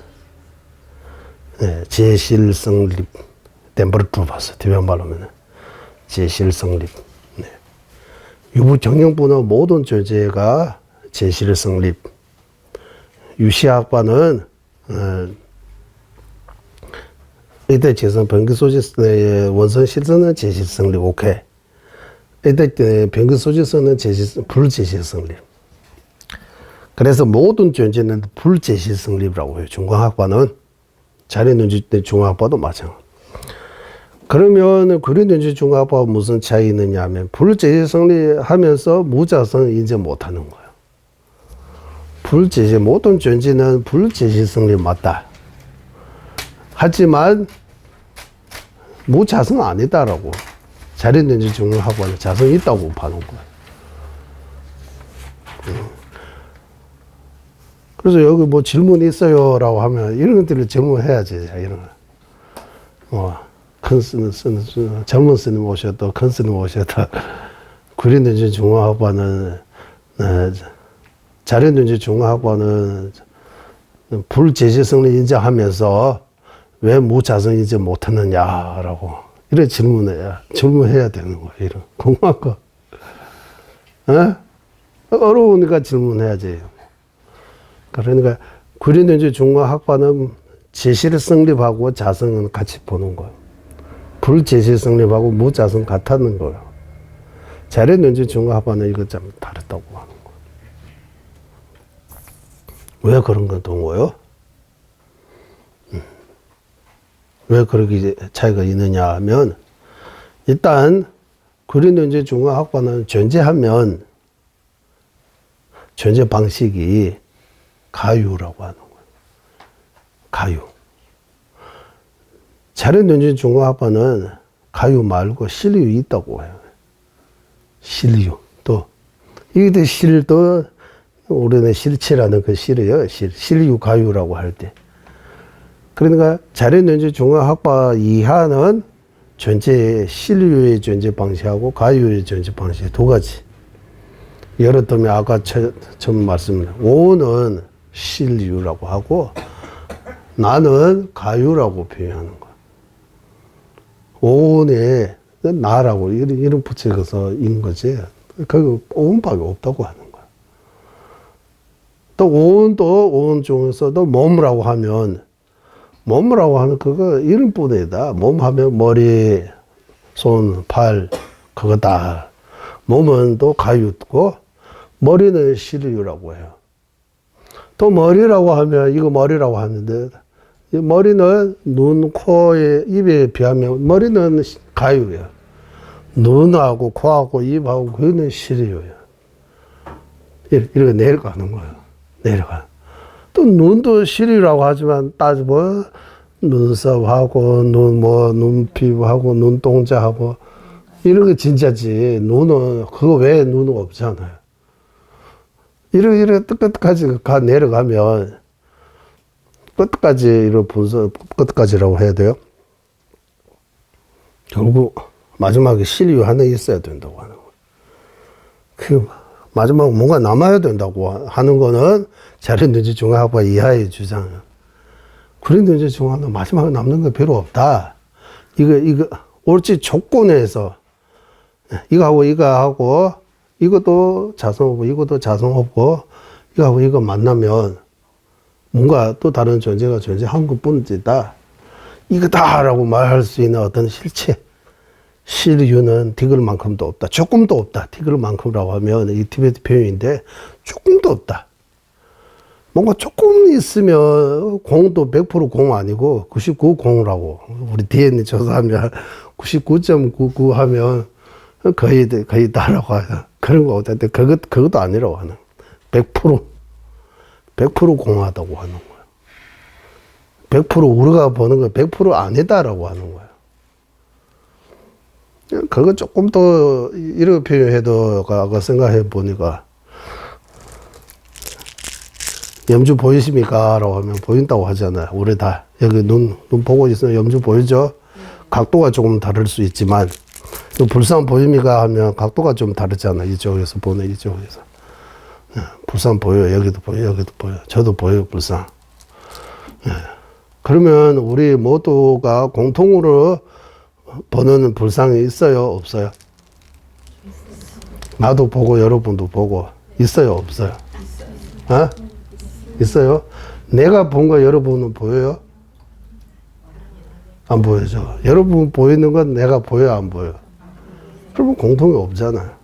제실성립. 덴버르트바스 뒤변 말하면 제실성립. 유부정령부는 모든 존재가 제실성립. 유시학파는 이때 재성 병기소지성의 원성 실성은 제실성립 오케이. 이때 병기소지성은 불제실성립. 그래서 모든 존재는 불제실성립이라고 해요. 중간학파는 자린논쟁 중간학파도 마찬가지. 그러면 구린논쟁 중간학파와 무슨 차이 있느냐 하면 불제실성립하면서 무자성 인정 못하는 거예요. 불제실 모든 존재는 불제실성립 맞다. 하지만 무자성 아니다라고 자린논쟁 중간학파는 자성이 있다고 봐는 거예요. 그래서 여기 뭐 질문 있어요라고 하면 이런 것들을 질문해야지. 이런 거. 큰 스님, 젊은 스님 오셨다, 큰 스님 오셨다. 구린논쟁 중간학파는 자린논쟁 중간학파는 불제실성을 인정하면서 왜 무자성 인정 못하느냐라고 이런 질문해야 되는 거예요. 이런 궁금한 거. 어려우니까 질문해야지. 그러니까 구린논쟁 중간학파는 제실 성립하고 자성은 같이 보는 거예요. 불제실 성립하고 무자성 같다는 거예요. 자린논쟁 중간학파는 이거 좀 다르다고 하는 거예요. 왜 그런 건 동거요? 왜 그렇게 차이가 있느냐 하면 일단 구린논쟁 중간학파는 존재하면 존재 방식이 가유라고 하는 거예요. 가유. 자연존재 중화학파는 가유 말고 실유 있다고 해요. 실유. 또, 이게 실도, 우리는 실체라는 그 실이에요. 실유 가유라고 할 때. 그러니까 자연존재 중화학파 이하는 실유의 존재 방식하고 가유의 존재 방식 두 가지. 예를 들면 아까 처음 말씀드린 오는 실유라고 하고 나는 가유라고 표현하는 거야. 오온에 나라고 이름 붙여서 인 거지. 그 오온밖에 없다고 하는 거야. 또 오온 중에서도 몸이라고 하면 몸이라고 하는 그거 이름뿐이다. 몸 하면 머리, 손, 팔 그거다. 몸은 또 가유고 머리는 실유라고 해요. 또 머리라고 하면 이거 머리라고 하는데 이 머리는 눈, 코에 입에 비하면 머리는 가유예요. 눈하고 코하고 입하고 그거는 실유예요. 이렇게 내려가는 거예요. 내려가. 또 눈도 실유라고 하지만 따지면 눈썹하고 눈피부하고 눈동자하고 이런 게 진짜지. 눈은 그거 외에 눈은 없잖아요. 이렇게 끝까지 내려가면 끝까지 이런 분석 끝까지라고 해야 돼요. 결국 마지막에 실유 하나 있어야 된다고 하는 거예요. 그 마지막 뭔가 남아야 된다고 하는 거는 자연존재 중화학파 이하의 주장이에요. 그런존재 중화는 마지막에 남는 거 별로 없다. 이거 옳지 조건에서 이거하고 이것도 자성하고 이것도 자성하고 이거하고 이거 만나면 뭔가 또 다른 존재가 존재한 것뿐이다. 이거다라고 말할 수 있는 어떤 실체, 실유는 디글만큼도 없다. 조금도 없다. 디글만큼이라고 하면 이 티베트 표현인데 조금도 없다. 뭔가 조금 있으면 공도 100% 공 아니고 99 공이라고. 우리 DNA 조사하면 99.99 하면 거의 다라고 해요. 그런 거 어때? 그것도 아니라고 하는. 100% 공하다고 하는 거예요. 100% 우리가 보는 거 100% 아니다라고 하는 거예요. 그거 조금 더 이렇게 표현해도 아까 생각해 보니까 염주 보이십니까? 라고 하면 보인다고 하잖아요. 우리 다 여기 눈 보고 있으면 염주 보이죠? 각도가 조금 다를 수 있지만 불상 보입니까? 하면 각도가 좀 다르잖아요. 이쪽에서 보는 이쪽에서. 불상 보여요. 여기도 보여요. 여기도 보여요. 저도 보여요. 불상. 그러면 우리 모두가 공통으로 보는 불상이 있어요? 없어요? 나도 보고 여러분도 보고 있어요? 없어요? 어? 있어요? 내가 본 거 여러분은 보여요? 안 보여죠? 여러분 보이는 건 내가 보여? 안 보여? 그러면 공통이 없잖아요.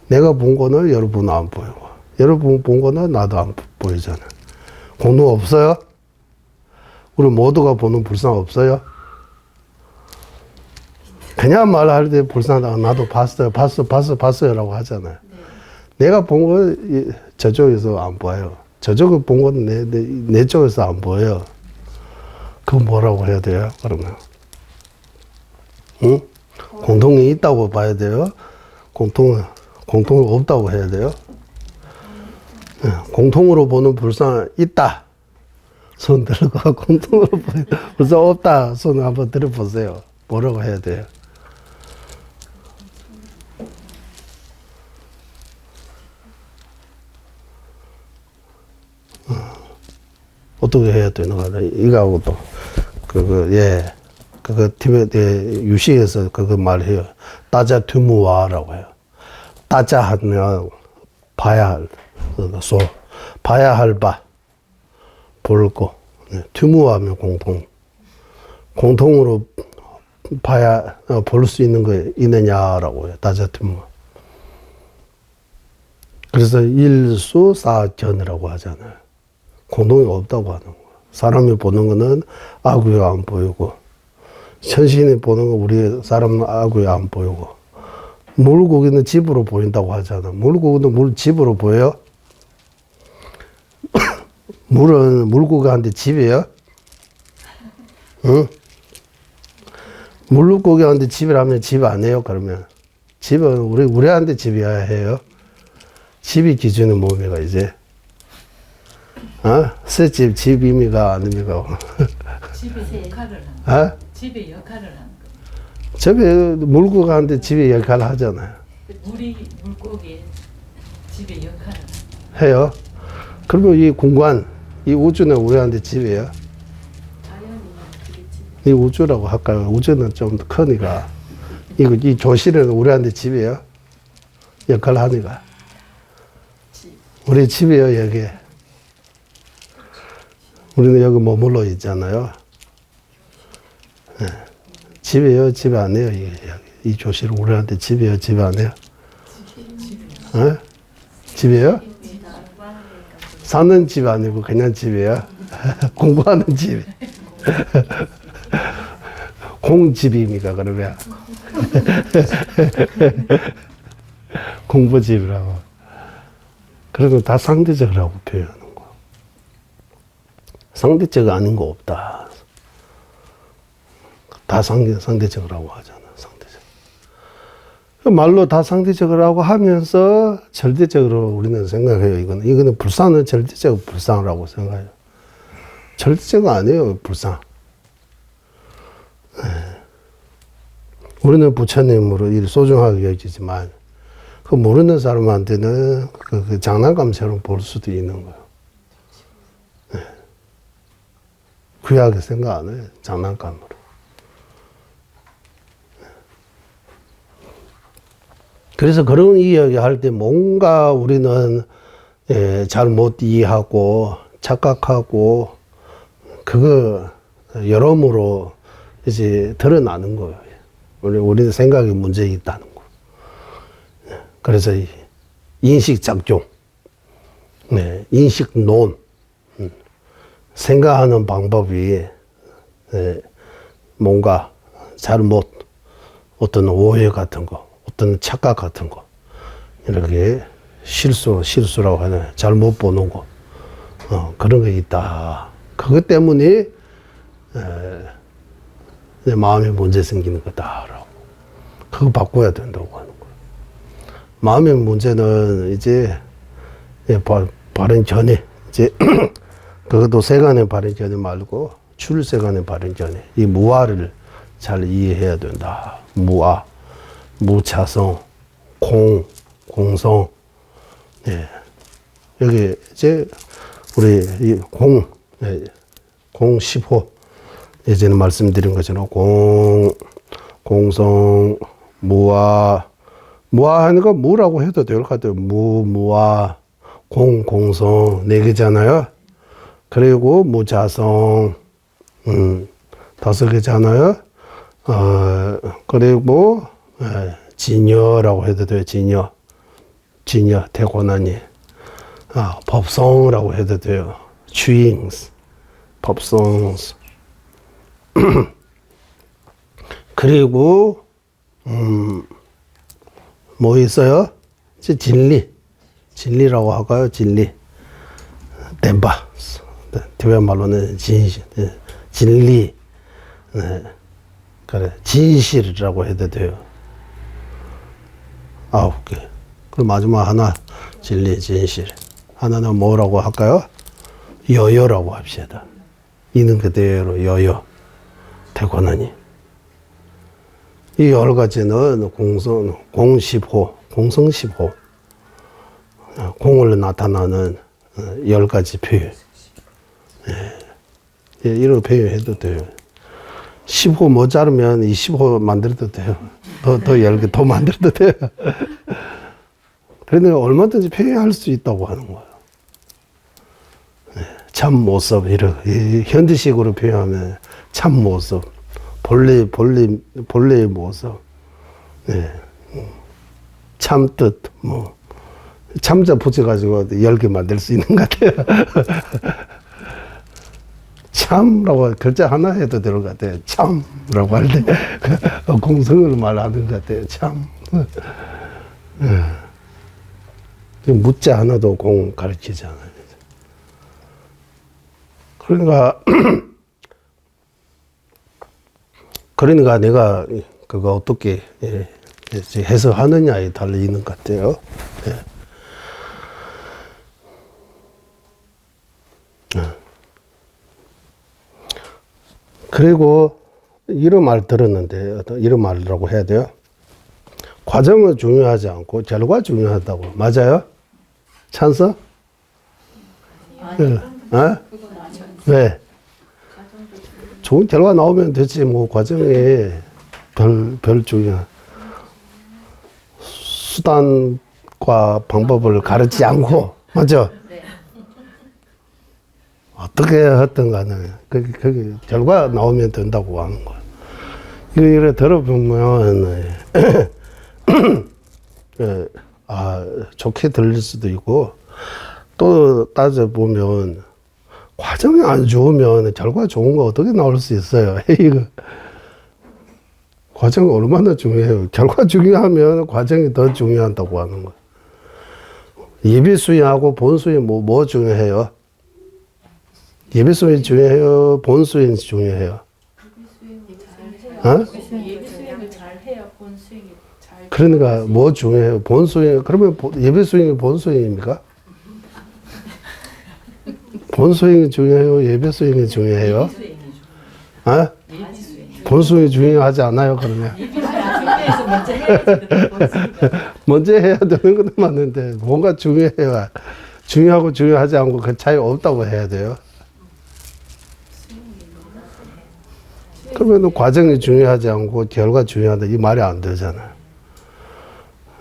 내가 본 거는 여러분은 안 보이고 여러분 본 거는 나도 안 보이잖아요. 공통 없어요? 우리 모두가 보는 불상 없어요? 그냥 말할 때 불쌍하다. 나도 봤어요 라고 하잖아요. 내가 본 거 저쪽에서 안 보여요. 저쪽을 본 건 내 쪽에서 안 보여요. 그거 뭐라고 해야 돼요? 그러면 응? 공통이 있다고 봐야 돼요? 공통이 없다고 해야 돼요? 공통으로 보는 불상 있다. 손 들고 공통으로 보는 불상 없다. 손 한번 들어보세요. 뭐라고 해야 돼요? 어떻게 해야 되는 거야? 이거하고 또, 그거 티베트 유시에서 그거 말해요. 따자 튜무와라고 해요. 따자 하면 봐야 할, 봐야 할 바, 볼 거. 튜무와 하면 공통으로 볼 수 있는 거 있느냐라고 해요. 따자 튜무. 그래서 일수사견이라고 하잖아요. 공통이 없다고 하는 거예요. 사람이 보는 거는 아구에 안 보이고, 천신이 보는 거 우리 사람은 아구에 안 보이고, 물고기는 집으로 보인다고 하잖아. 물고기는 집으로 보여요? 물은 물고기한테 집이에요? 응? 물고기한테 집이라면 집 아니에요, 그러면? 집은 우리한테 집이어야 해요. 집이 기준은 뭡니까, 이제? 새집, 집입니까, 아닙니까? 집의 역할을 하는 어? 집의 역할을 하는 거. 집에, 물고기한테 집의 역할을 하잖아요. 물고기 집의 역할을 하는 해요? 그러면 이 공간, 이 우주는 우리한테 집이에요? 자연이 그게 집. 이 우주라고 할까요? 우주는 좀 크니까. 이 교실은 우리한테 집이에요? 역할을 하니까. 우리 집이에요, 여기. 우리는 여기 머물러 있잖아요. 네. 집이에요, 집 아니에요? 이 교실은 우리한테 집이에요, 집 아니에요? 네? 집이에요? 사는 집 아니고 그냥 집이에요? 공부하는 집. 공집입니까, 그러면? 공부집이라고. 그래도 다 상대적이라고 표현하는 거. 상대적 아닌 거 없다. 다 상대적이라고 하잖아, 상대적. 말로 다 상대적이라고 하면서 절대적으로 우리는 생각해요, 이거는 불상은 절대적 불상이라고 생각해요. 절대적 아니에요, 불상. 우리는 부처님으로 이 소중하게 여기지만, 그 모르는 사람한테는 그 장난감처럼 볼 수도 있는 거예요. 네. 귀하게 생각 안 해요, 장난감으로. 그래서 그런 이야기 할 때 뭔가 우리는 잘못 이해하고 착각하고 그거 여러모로 이제 드러나는 거예요. 우리는 생각에 문제 있다는 거. 그래서 인식 작용, 네, 인식 논, 생각하는 방법이 뭔가 잘못, 어떤 오해 같은 거, 어떤 착각 같은 거, 이렇게 실수라고 하나, 잘못 보는 거, 그런 게 있다. 그것 때문에 내 마음에 문제 생기는 거다라고. 그거 바꿔야 된다고 하는 거예요. 마음의 문제는 이제 발행 전에, 이제 그것도 세간의 발행 전에 말고 출세간의 발행 전에 이 무아를 잘 이해해야 된다. 무아, 무차성, 공성. 예. 여기 이제 우리 이 공 10호 예전에 말씀드린 것처럼 공성, 무아 하는 거 무라고 해도 될 것 같아요. 무아, 공성 네 개잖아요. 그리고 무자성 5개잖아요. 그리고 진여라고 해도 돼요. 진여 대고난이. 법성이라고 해도 돼요. 주잉스, 법성. 그리고 뭐 있어요? 이제 진리라고 할까요? 진리. 덴바. 대외 말로는 진리. 네. 그래. 진실이라고 해도 돼요. 9개. 그럼 마지막 하나, 진리, 진실. 하나는 뭐라고 할까요? 여여라고 합시다. 있는 그대로 여여. 대권하니. 이 10가지는 공 10호, 공성 10호. 공을 나타나는 10가지 표현. 이런 표현해도 돼요. 10호 모자르면 20호 만들어도 돼요. 더 10개 더 만들어도 돼요. 그러니까 얼마든지 표현할 수 있다고 하는 거예요. 참 모습, 이렇게 현대식으로 표현하면 참 모습, 본래의 모습, 참 뜻, 뭐 참자 붙여가지고 10개 만들 수 있는 것 같아요. 참라고 글자 하나 해도 될 것 같아요. 참라고 할 때 공성으로 말하는 것 같아요. 참. 무자 하나도 공 가르치잖아요. 그러니까 내가 그거 어떻게 해석하느냐에 달리는 것 같아요. 그리고 이런 말 들었는데, 이런 말이라고 해야 돼요. 과정은 중요하지 않고 결과 중요하다고. 맞아요? 찬성? 네. 어? 왜? 좋은 결과 나오면 되지. 뭐 과정에 별 중요한 수단과 방법을 가르치지 않고, 맞죠? 어떻게 했든 간에 그 결과 나오면 된다고 하는 거야. 이래 들어보면 좋게 들릴 수도 있고, 또 따져보면 과정이 안 좋으면 결과 좋은 거 어떻게 나올 수 있어요? 이거 과정이 얼마나 중요해요. 결과 중요하면 과정이 더 중요하다고 하는 거예요. 예비 수행하고 본 수행 뭐 중요해요? 예비 수행이 중요해요? 본 수행이 중요해요? 예비 수행을 잘 해야 본 수행이 잘. 그러니까 뭐 중요해요? 본 수행. 그러면 예비 수행이 본 수행입니까? 본 수행이 중요해요? 예비 수행이 중요해요? 수행이 아? 예비 수행. 본 수행이 중요하지 않아요? 그러면 예비 수행 준비해서 먼저 해야지. 본 수행이. 먼저 해야 되는 건 맞는데 뭔가 중요해요. 중요하고 중요하지 않고 그 차이 없다고 해야 돼요. 그러면 과정이 중요하지 않고 결과 중요하다 이 말이 안 되잖아요.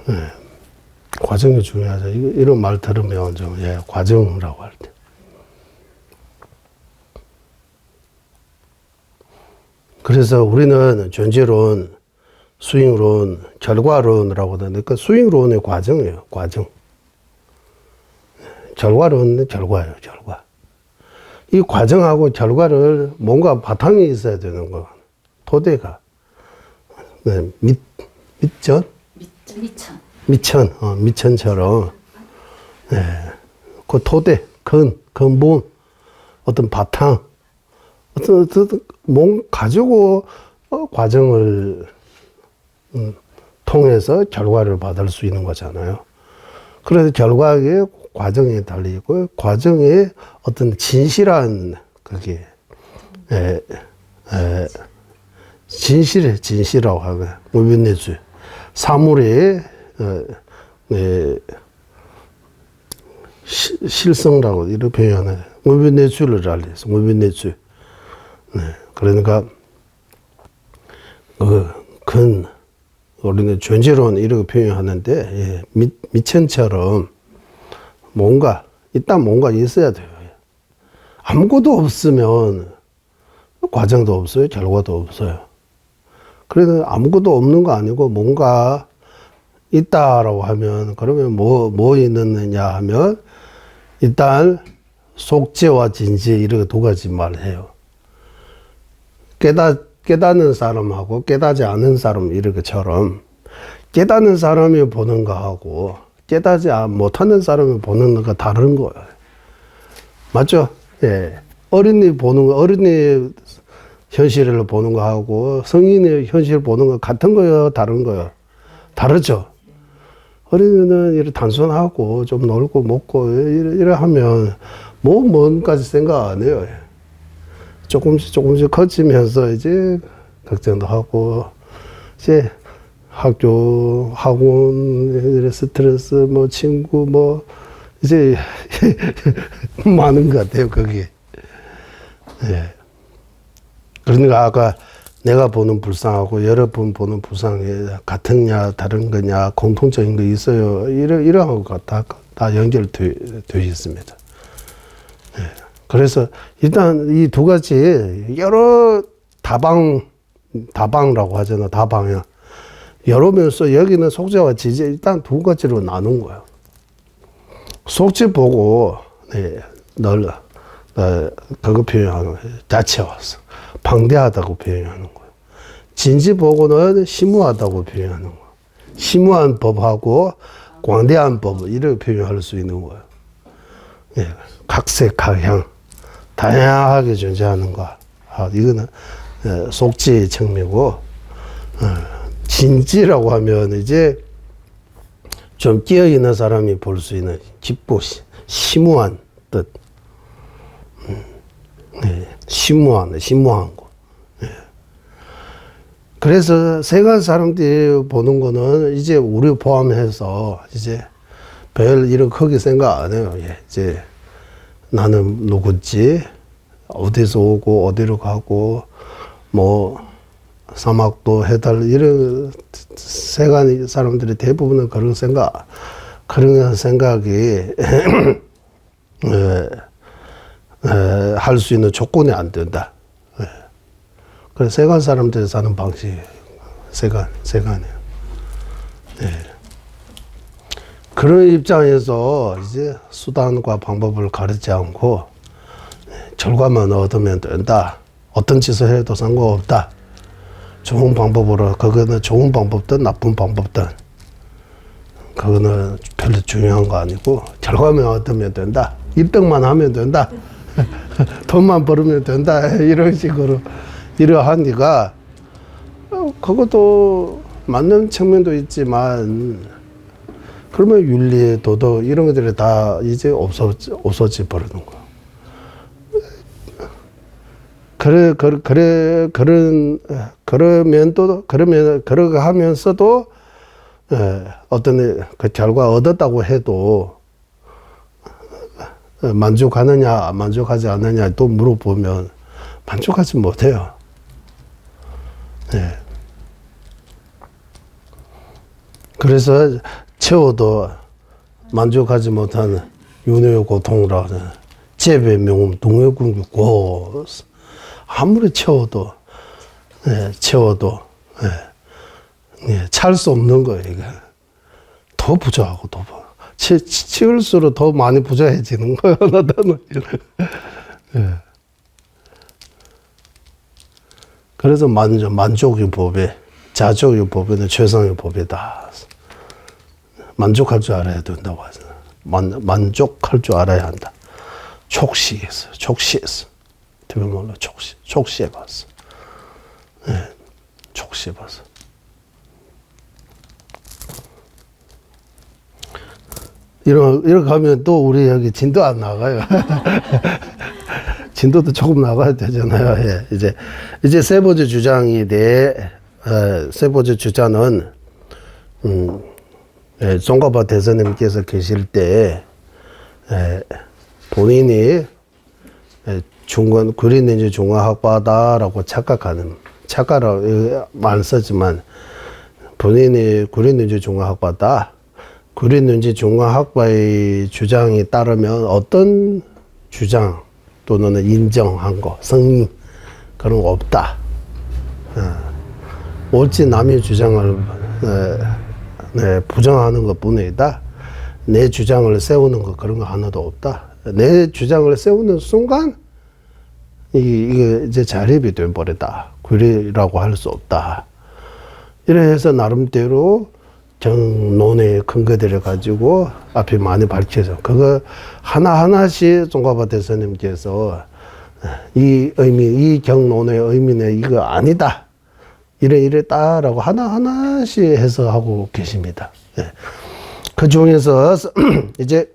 네. 과정이 중요하죠. 이런 말 들으면 좀 과정이라고 할 때. 그래서 우리는 존재론, 수행론, 결과론이라고 하는데 그 수행론의 과정이에요. 과정. 결과론은 결과예요. 결과. 이 과정하고 결과를 뭔가 바탕이 있어야 되는 거. 토대가. 네, 밑전? 미천처럼. 네, 그 토대, 근본, 어떤 바탕, 어떤 뭔 가지고 과정을 통해서 결과를 받을 수 있는 거잖아요. 그래서 결과의 과정에 달리고 과정에 어떤 진실한 그게 진실이라고 하고 무변내주 사물의 실성이라고 이렇게 표현해요. 무변내주를 알려서 무변내주. 네, 그러니까 우리는 존재론 이렇게 표현하는데 미천처럼 뭔가 일단 뭔가 있어야 돼요. 아무것도 없으면 과정도 없어요, 결과도 없어요. 그래서 아무것도 없는 거 아니고 뭔가 있다라고 하면 그러면 뭐 있느냐 하면 일단 속죄와 진죄 이렇게 두 가지 말을 해요. 깨닫는 사람하고 깨닫지 않은 사람 이렇게처럼 깨닫는 사람이 보는 거하고 깨닫지 못하는 사람이 보는 거가 다른 거예요. 맞죠? 예. 어린이 현실을 보는 거하고 성인의 현실을 보는 거 같은 거예요? 다른 거예요? 다르죠? 어린이는 이렇게 단순하고 좀 놀고 먹고 이래 하면 뭔가지 생각 안 해요. 조금씩 커지면서 이제 걱정도 하고 이제 학교, 학원, 스트레스, 뭐 친구, 뭐 이제 많은 것 같아요, 그게. 예. 그러니까 아까 내가 보는 불상하고 여러분 보는 불상이 같으냐 다른 거냐 공통적인 거 있어요. 이런 거 다 연결되어 있습니다. 예. 그래서 일단 이 두 가지 여러 다방이라고 하잖아. 다방이야. 여러 면서 여기는 속죄와 지죄 일단 두 가지로 나눈 거예요. 속죄 보고 그거 표현하는 거예요. 자체와서 방대하다고 표현하는 거예요. 진지 보고는 심오하다고 표현하는 거예요. 심오한 법하고 광대한 법 이렇게 표현할 수 있는 거예요. 예, 각색 각향 다양하게 존재하는 것. 이거는 속지 청미고, 진지라고 하면 이제 좀 끼어 있는 사람이 볼 수 있는 깊고 심오한 뜻. 심오한 거. 그래서 세간 사람들이 보는 거는 이제 우리 포함해서 이제 별 이런 크게 생각 안 해요. 이제 나는 누구지? 어디서 오고 어디로 가고 뭐 사막도 해달 이런 세간 사람들이 대부분은 그런 생각이 할 수 있는 조건이 안 된다. 그래서 세간 사람들이 사는 방식이 세간이에요. 그런 입장에서 이제 수단과 방법을 가르치지 않고 결과만 얻으면 된다. 어떤 짓을 해도 상관없다. 좋은 방법으로, 그거는 좋은 방법든 나쁜 방법든 그거는 별로 중요한 거 아니고 결과만 얻으면 된다. 입덕만 하면 된다. 돈만 벌으면 된다. 이런 식으로 이러하니까 그것도 맞는 측면도 있지만 그러면 윤리, 도덕 이런 것들이 다 이제 없어져 버리는 거야. 그러게 하면서도 어떤 그 결과 얻었다고 해도 만족하느냐 만족하지 않느냐 또 물어보면 만족하지 못해요. 그래서 채워도 만족하지 못하는 윤회의 고통이라는 재배 명음 동해군규고 아무리 채워도 찰 수 없는 거예요. 이게 더 부자하고 더 치울수록 더 많이 부자해지는 거예요. 나는 그래서 만족의 법에 자족의 법에는 최상의 법이다. 만족할 줄 알아야 된다고 하죠. 만족할 줄 알아야 한다. 촉시했어. 대부분로 촉시해봤어. 촉시해봤어. 이렇게 하면 또 우리 여기 진도 안 나가요. 진도도 조금 나가야 되잖아요. 이제 세 번째 주장이 세 번째 주장은, 종가바 대선님께서 계실 때, 본인이 구린민주 중화학파다라고 착각라고 말 썼지만, 본인이 구린민주 중화학파다, 구린민주 중화학파의 주장에 따르면 어떤 주장 또는 인정한 거, 승인, 그런 거 없다. 옳지 남의 주장을 부정하는 것 뿐이다. 내 주장을 세우는 거 그런 거 하나도 없다. 내 주장을 세우는 순간 이게 이제 자립이 돼버렸다. 구리라고 할 수 없다. 이래서 나름대로 정론의 근거들을 가지고 앞에 많이 밝혀서 그거 하나하나씩 종가바 대선님께서 이 의미, 이 경론의 의미는 이거 아니다. 이랬다라고 하나하나씩 해석하고 계십니다. 그 중에서 이제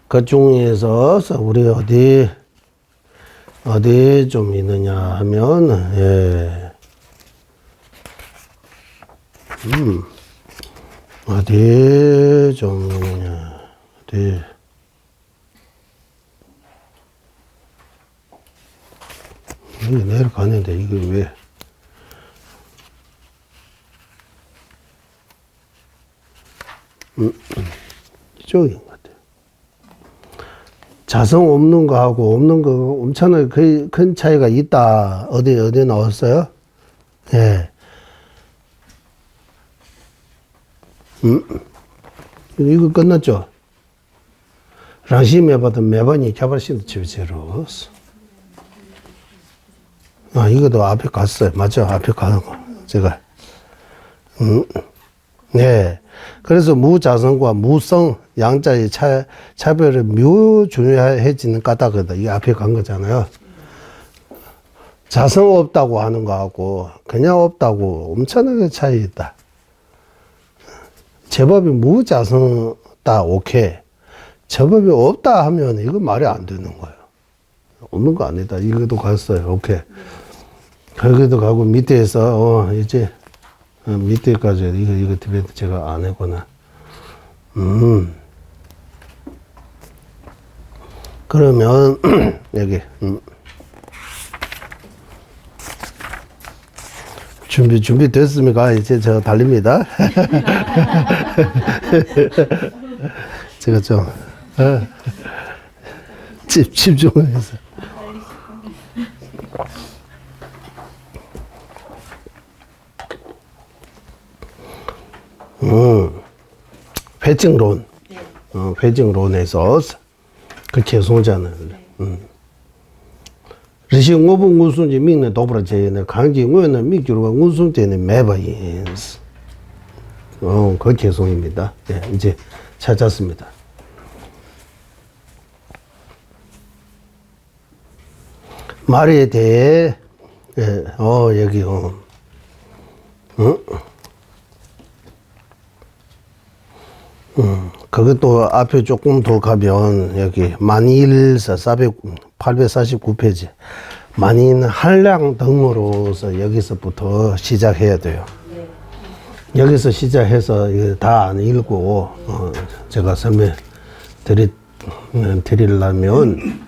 그 중에서 우리 어디 좀 있느냐 하면 어디 좀 있느냐 어디 여기 내려가는데 이게 왜 이쪽인 것 같아요. 자성 없는 거하고 없는 거 엄청나게 큰 차이가 있다. 어디 나왔어요? 이거 끝났죠? 랑시 매바든 매번이 개발시도 지비제로. 이것도 앞에 갔어요. 맞죠? 앞에 가는 거. 제가. 네. 그래서 무자성과 무성 양자의 차별이 묘 중요해지는 까닭이다. 이게 앞에 간 거잖아요. 자성 없다고 하는 거하고 그냥 없다고 엄청나게 차이 있다. 제법이 무자성다 오케이. 제법이 없다 하면 이거 말이 안 되는 거예요. 없는 거 아니다. 이것도 갔어요. 오케이. 거기도 가고 밑에서 이제 밑에까지 이거 디베이트 제가 안 했구나. 그러면 여기 준비 됐습니까? 이제 저 달립니다. 제가 좀 집중해서. 회증론. 회증론에서 그 개송자는. 리시 오부 운송지 민의 도브라제는 강지 의원의 미규가 운송제는 매바인스. 그 개송입니다. 네, 이제 찾았습니다. 말에 대해 여기 그것도 앞에 조금 더 가면 여기 만일서 849페이지 만인 한량 등으로서 여기서부터 시작해야 돼요. 여기서 시작해서 이거 다 안 읽고 제가 설명 드리려면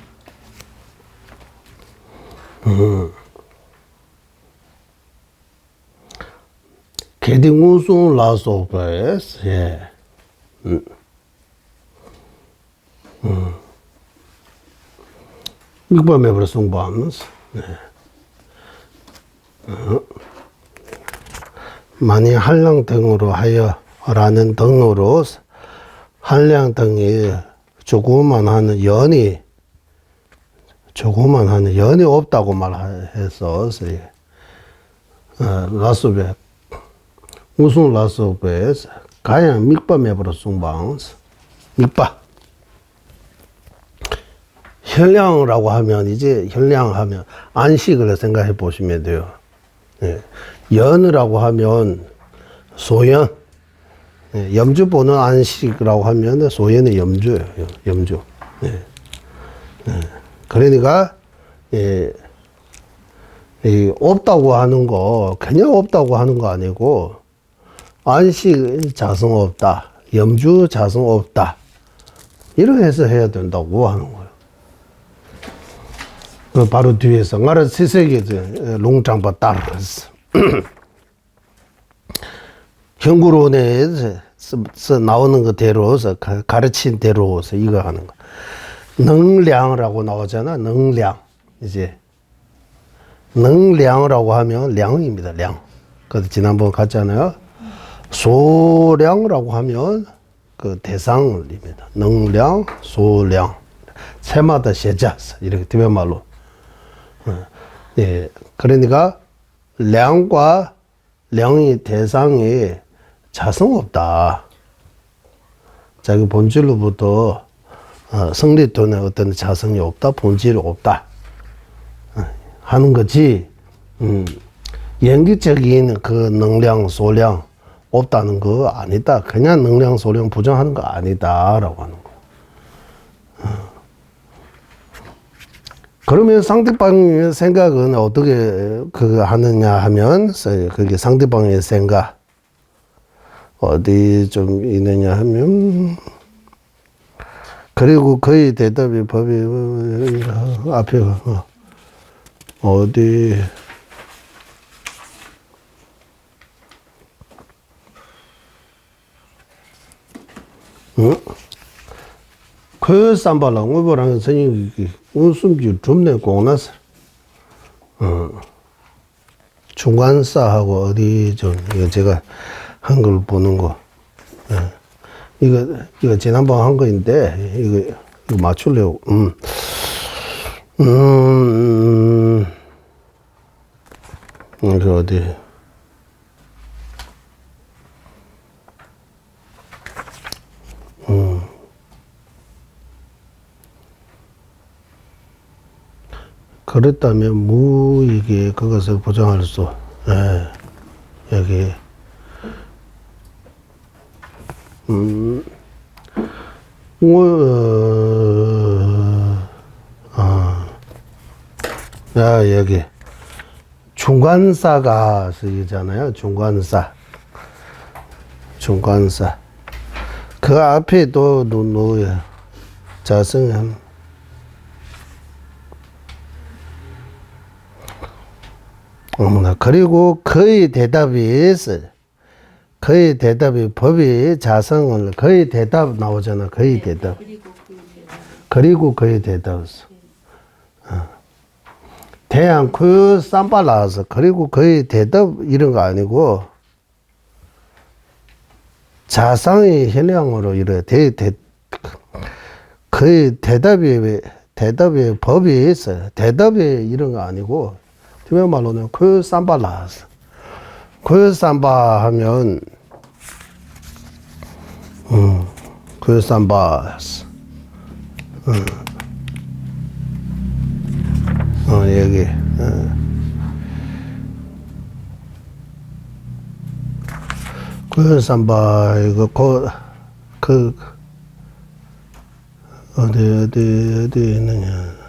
게딩우송 라소베스 예. mikbame 송부하면서 만일 한량 등으로 하여라는 등으로 한량 등이 조그만 하는 연이 없다고 말해서 라소베 우승 라소베스 가양 mikbame 송방스 밑바. 현량이라고 하면, 이제 현량하면 안식을 생각해 보시면 돼요. 예. 연이라고 하면 소연. 예. 염주 보는 안식이라고 하면 소연의 염주예요. 염주. 예. 예. 그러니까, 없다고 하는 거, 그냥 없다고 하는 거 아니고, 안식 자성 없다. 염주 자성 없다. 이렇게 해서 해야 된다고 하는 거예요. 그 바로 뒤에서 나라 세세계 롱장바 따라서 현구론에서 나오는 그대로서 가르친 대로서 이거 하는 거. 능량이라고 나오잖아. 능량. 이제 능량이라고 하면 량입니다. 량. 그래서 지난번 갔잖아요. 소량이라고 하면 그 대상입니다. 능량, 소량, 세마다 세자스 이렇게 뒤변말로. 예, 그러니까 량과 량이 대상이 자성 없다. 자기 본질로부터 성립되는 어떤 자성이 없다, 본질이 없다 하는 거지. 연기적인 그 능량, 소량 없다는 거 아니다. 그냥 능량, 소량 부정하는 거 아니다라고 하는 거예요. 그러면 상대방의 생각은 어떻게 그거 하느냐 하면, 그게 상대방의 생각 어디 좀 있느냐 하면, 그리고 그의 대답이 법이 앞에 어디 그 쌈발랑 우버랑 선생님이 웃음지 줍네 공나서 중간사하고 어디 좀 이거 제가 한 걸 보는 거 이거 지난번 한 거인데 이거 맞추려고 이거 어디 그렇다면 무익이 그것을 부정할 수, 여기, 야, 여기, 중간사가 쓰이잖아요. 중간사. 그 앞에 또 놓아요. 자성함. 어머나, 그리고 거의 대답이 있어요. 거의 대답이 법이 자성을 거의 대답 나오잖아. 거의 대답. 그리고 거의 대답. 대양 그 쌈바 나와서 그리고 거의 대답 이런 거 아니고 자상의 현량으로 이래 거의 대답이 법이 있어요. 대답이 이런 거 아니고 팀의 말로는 그 쌈바 나와서 그 쌈바 하면 그 쌈바 여기 그 쌈바 이거 그 어디 있느냐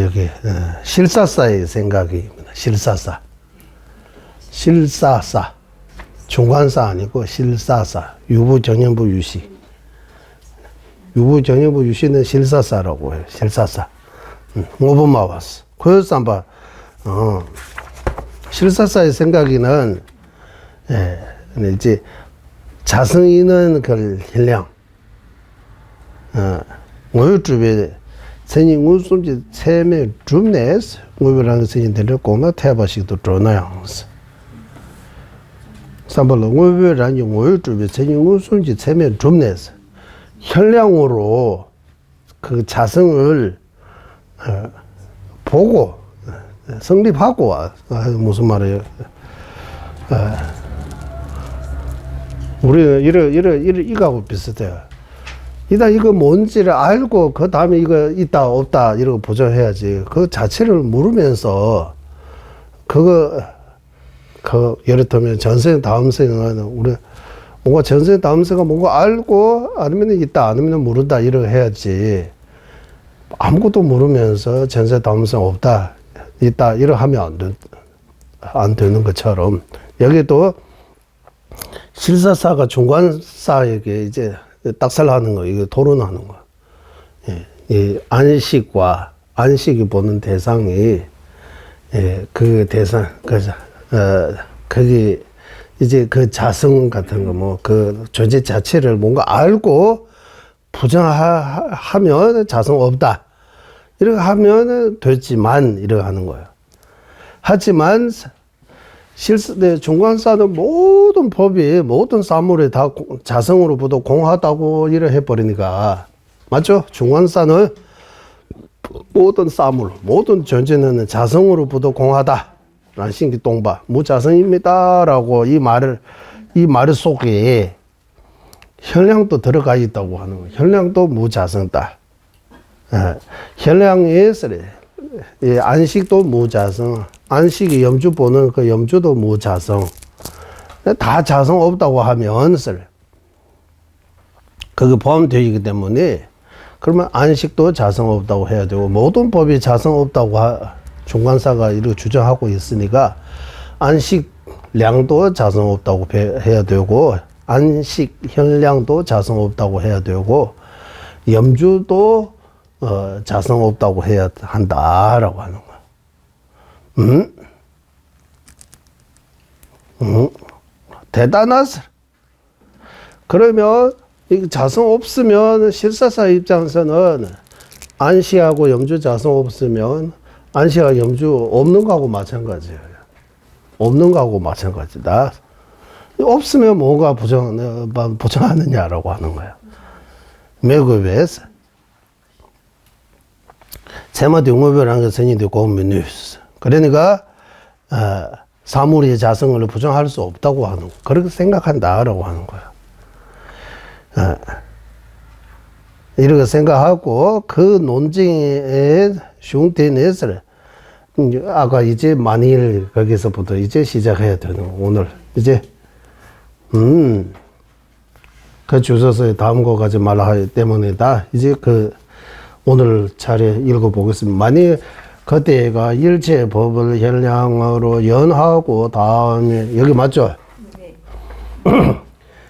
여기 실사사의 생각입니다. 실사사 중간사 아니고 실사사 유부정연부 유시 유부정연부 유시는 실사사라고 해요. 실사사 5번만 왔어. 고요쌈바 실사사의 생각이는 이제 자성이는 그 현량 오유주에 선인 우순지 체매 줌내스 오유라는 선인 데려고나 태바식도 좋나요. 삼벌로 오유라는 오유주에 선인 우순지 체매 줌내스 현량으로 그 자성을 보고 성립하고 무슨 말이에요? 우리는 이거하고 비슷해요. 일단 이거 뭔지를 알고 그 다음에 이거 있다 없다 이러고 보정해야지. 그 자체를 모르면서 그 예를 들면 전생 다음 생은 우리 뭔가 전생 다음 생가 뭔가 알고 아니면 있다 아니면 모른다 이러고 해야지. 아무것도 모르면서 전세 다음생 없다 있다 이러 하면 안 되는 것처럼 여기도 실사사가 중간사에게 이제 딱살하는 거 이거 토론하는 거. 이 안식이 보는 대상이 그 대상 거기 이제 그 자성 같은 거 뭐 그 존재 자체를 뭔가 알고 부정하면 자성 없다. 이렇게 하면 되지만, 이렇게 하는 거예요. 하지만, 중간사는 모든 법이, 모든 사물이 다 자성으로부터 공하다고 이래 해버리니까. 맞죠? 중간사는 모든 사물, 모든 존재는 자성으로부터 공하다. 라는 신기똥바. 무자성입니다. 라고 이 말 속에 현량도 들어가 있다고 하는 거예요. 현량도 무자성다. 현량이 안식도 무자성. 안식이 염주 보는 그 염주도 무자성. 다 자성 없다고 하면 그게 포함되어 있기 때문에 그러면 안식도 자성 없다고 해야 되고 모든 법이 자성 없다고 중간사가 이렇게 주장하고 있으니까 안식량도 자성 없다고 해야 되고 안식 현량도 자성 없다고 해야 되고 염주도 자성 없다고 해야 한다라고 하는 거야. 대단하스. 그러면 이 자성 없으면 실사사 입장에서는 안식하고 염주 자성 없으면 안식하고 염주 없는 거하고 마찬가지예요. 없는 거하고 마찬가지다. 없으면 뭐가 부정하느냐라고 하는 거야. 매급에서 제마디 응업이라는 게 선인데 고민뉴스. 그러니까 사물의 자성을 부정할 수 없다고 하는 거. 그렇게 생각한다라고 하는 거야. 이렇게 생각하고 그 논쟁의 흉대내서 아까 이제 만일 거기서부터 이제 시작해야 되는 오늘 이제 그 주소서에 다음과 같이 말하기 때문이다. 이제 그 오늘 차례 읽어보겠습니다. 만일 그때가 일체 법을 현량으로 연하고 다음에 여기 맞죠? 네.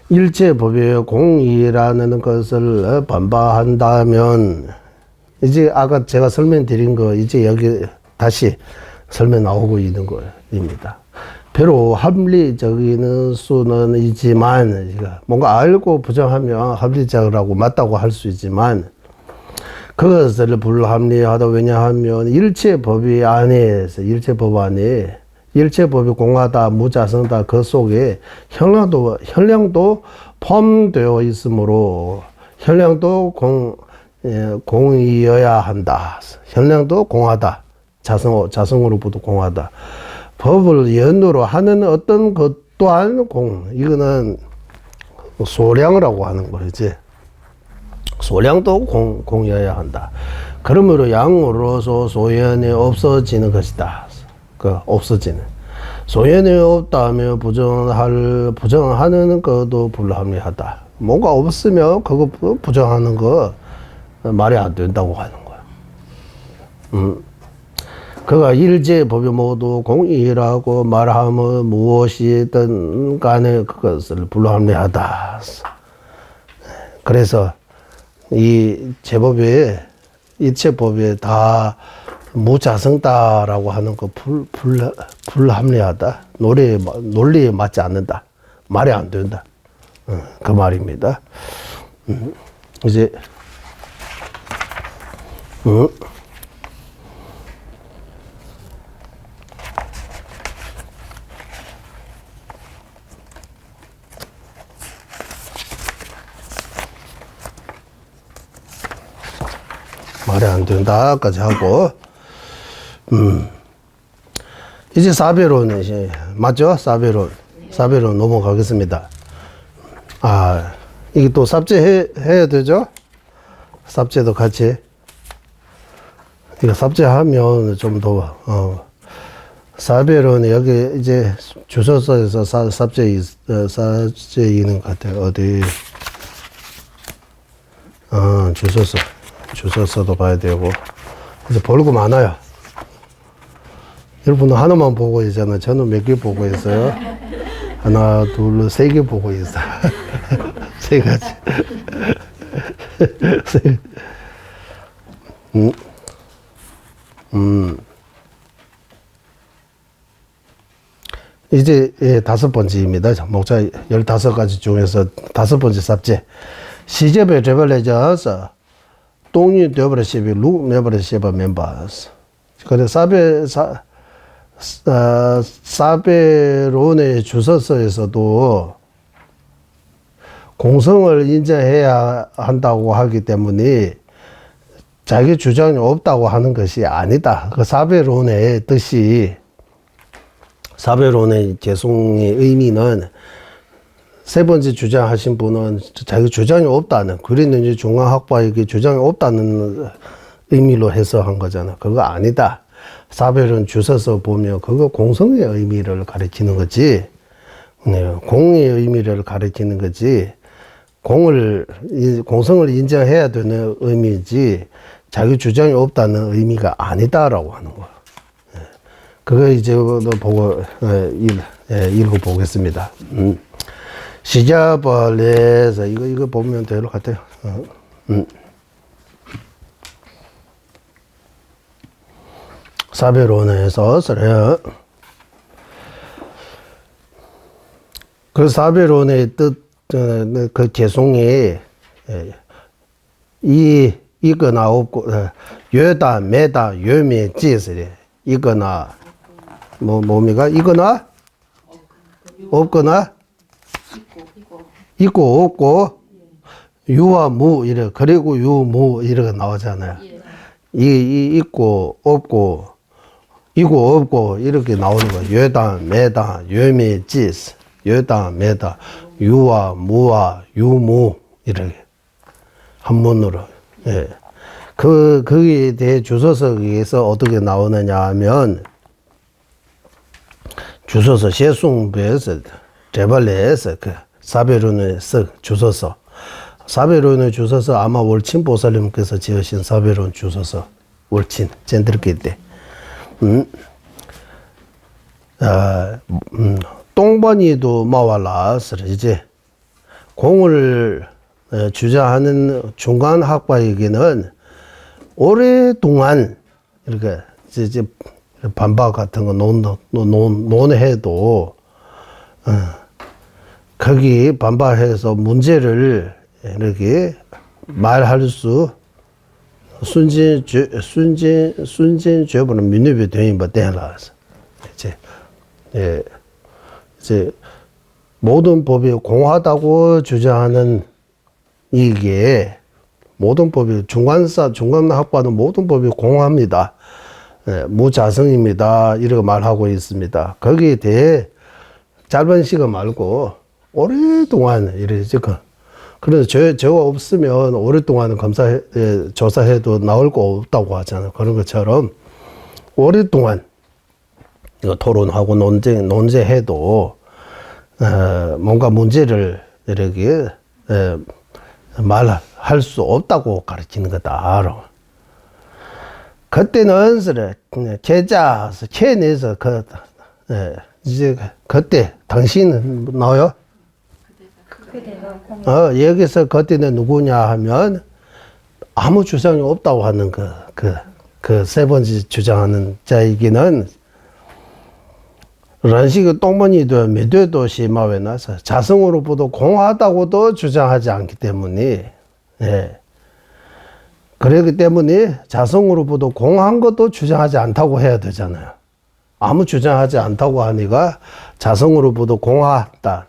일체 법의 공의라는 것을 반박한다면 이제 아까 제가 설명드린 거 이제 여기 다시 설명 나오고 있는 거입니다. 비록 합리적인 수는 있지만 뭔가 알고 부정하면 합리적이라고 맞다고 할 수 있지만 그것을 불합리하다. 왜냐하면 일체법이 안에서 일체법 안에 일체법이 공하다 무자성다 그 속에 현량도 포함되어 있으므로 현량도 공이어야 한다. 현량도 공하다. 자성으로부터 공하다. 법을 연으로 하는 어떤 것 또한 이거는 소량이라고 하는 거지. 소량도 공이어야 한다. 그러므로 양으로서 소연이 없어지는 것이다. 없어지는. 소연이 없다면 부정하는 것도 불합리하다. 뭔가 없으면 그거 부정하는 거 말이 안 된다고 하는 거야. 그가 일제 법이 모두 공의라고 말하면 무엇이든 간에 그것을 불합리하다. 그래서 이 제법에 일체법에 다 무자성다라고 하는 거 불합리하다. 논리에 맞지 않는다. 말이 안 된다. 그 말입니다. 이제 말이 안 된다까지 하고 이제 사배론 이제 맞죠? 사배론 넘어가겠습니다. 이게 또 삽제해야 되죠? 삽제도 같이 이거 삽제하면 좀 더 사배론 여기 이제 주소서에서 삽제 있는 것 같아요. 어디 주소서도 봐야 되고 그래서 볼 거 많아요. 여러분은 하나만 보고 있잖아요. 저는 몇 개 보고 있어요. 하나, 둘, 세 개 보고 있어요. 세 가지. 이제 5번째입니다. 목차 15가지 중에서 5번째 삽제. 시제배 제벌레져서 똥이 되어버리시비 룩 내버리시바 멤버스. 그래서 사베론의 주소서에서도 공성을 인정해야 한다고 하기 때문에 자기 주장이 없다고 하는 것이 아니다. 그 사베론의 뜻이 사베론의 개송의 의미는 세 번째 주장하신 분은 자기 주장이 없다는, 그랬는지 중앙학파에게 주장이 없다는 의미로 해석한 거잖아. 그거 아니다. 사별은 주셔서 보면 그거 공성의 의미를 가리키는 거지. 네, 공의 의미를 가리키는 거지. 공성을 인정해야 되는 의미지 자기 주장이 없다는 의미가 아니다라고 하는 거야. 네. 그거 이제 보고 읽어보겠습니다. 시자벌레에서 이거 보면 될 것 같아요. 사베론에서 그 사베론의 뜻, 그 개송이 이거나 없고 여다 매다 여미 지스래 이거나 뭡니까 이거나 없거나 있고 없고 유와 무 이래 그리고 유무 이렇게 나오잖아요. 이 있고 없고 이고 없고 이렇게 나오는 거예요. 여다 매다 여미 지스 여다 매다 유와 무와 유무 이렇게 한문으로. 예. 거기에 대해 주소서에서 어떻게 나오느냐 하면 주소서 세숭부에서 제발레에서 그 사베론의 주소서 사베론의 주소서 아마 월친 보살님께서 지으신 사베론 주소서 월친 젠들기 때 똥번이도 마왈라서 이제 공을 주장하는 중간 학파에게는 오랫동안 이렇게 이제 반박 같은 거 논해도 거기 반박해서 문제를 이렇게 말할 수 순진죄보는 민법이 되는 바 되라서 이제 모든 법이 공하다고 주장하는 이게 모든 법이 중간학파는 모든 법이 공합니다. 무자성입니다. 이렇게 말하고 있습니다. 거기에 대해 짧은 시간 말고 오랫동안 이러지 그래서 저가 없으면 오랫동안 조사해도 나올 거 없다고 하잖아요. 그런 것처럼 오랫동안 이거 토론하고 논제해도 뭔가 문제를 이렇게 말할 수 없다고 가르치는 거다. 그때는 계좌서 캐내서 이제 그때 당신 나와요? 여기서 그때는 누구냐 하면 아무 주장이 없다고 하는 그 세 번째 주장하는 자이기는 런식의 똥머니도 메도도 심하게 나서 자성으로부터 공하다고도 주장하지 않기 때문에 그렇기 때문에 자성으로부터 공한 것도 주장하지 않다고 해야 되잖아요. 아무 주장하지 않다고 하니까 자성으로부터 공하다.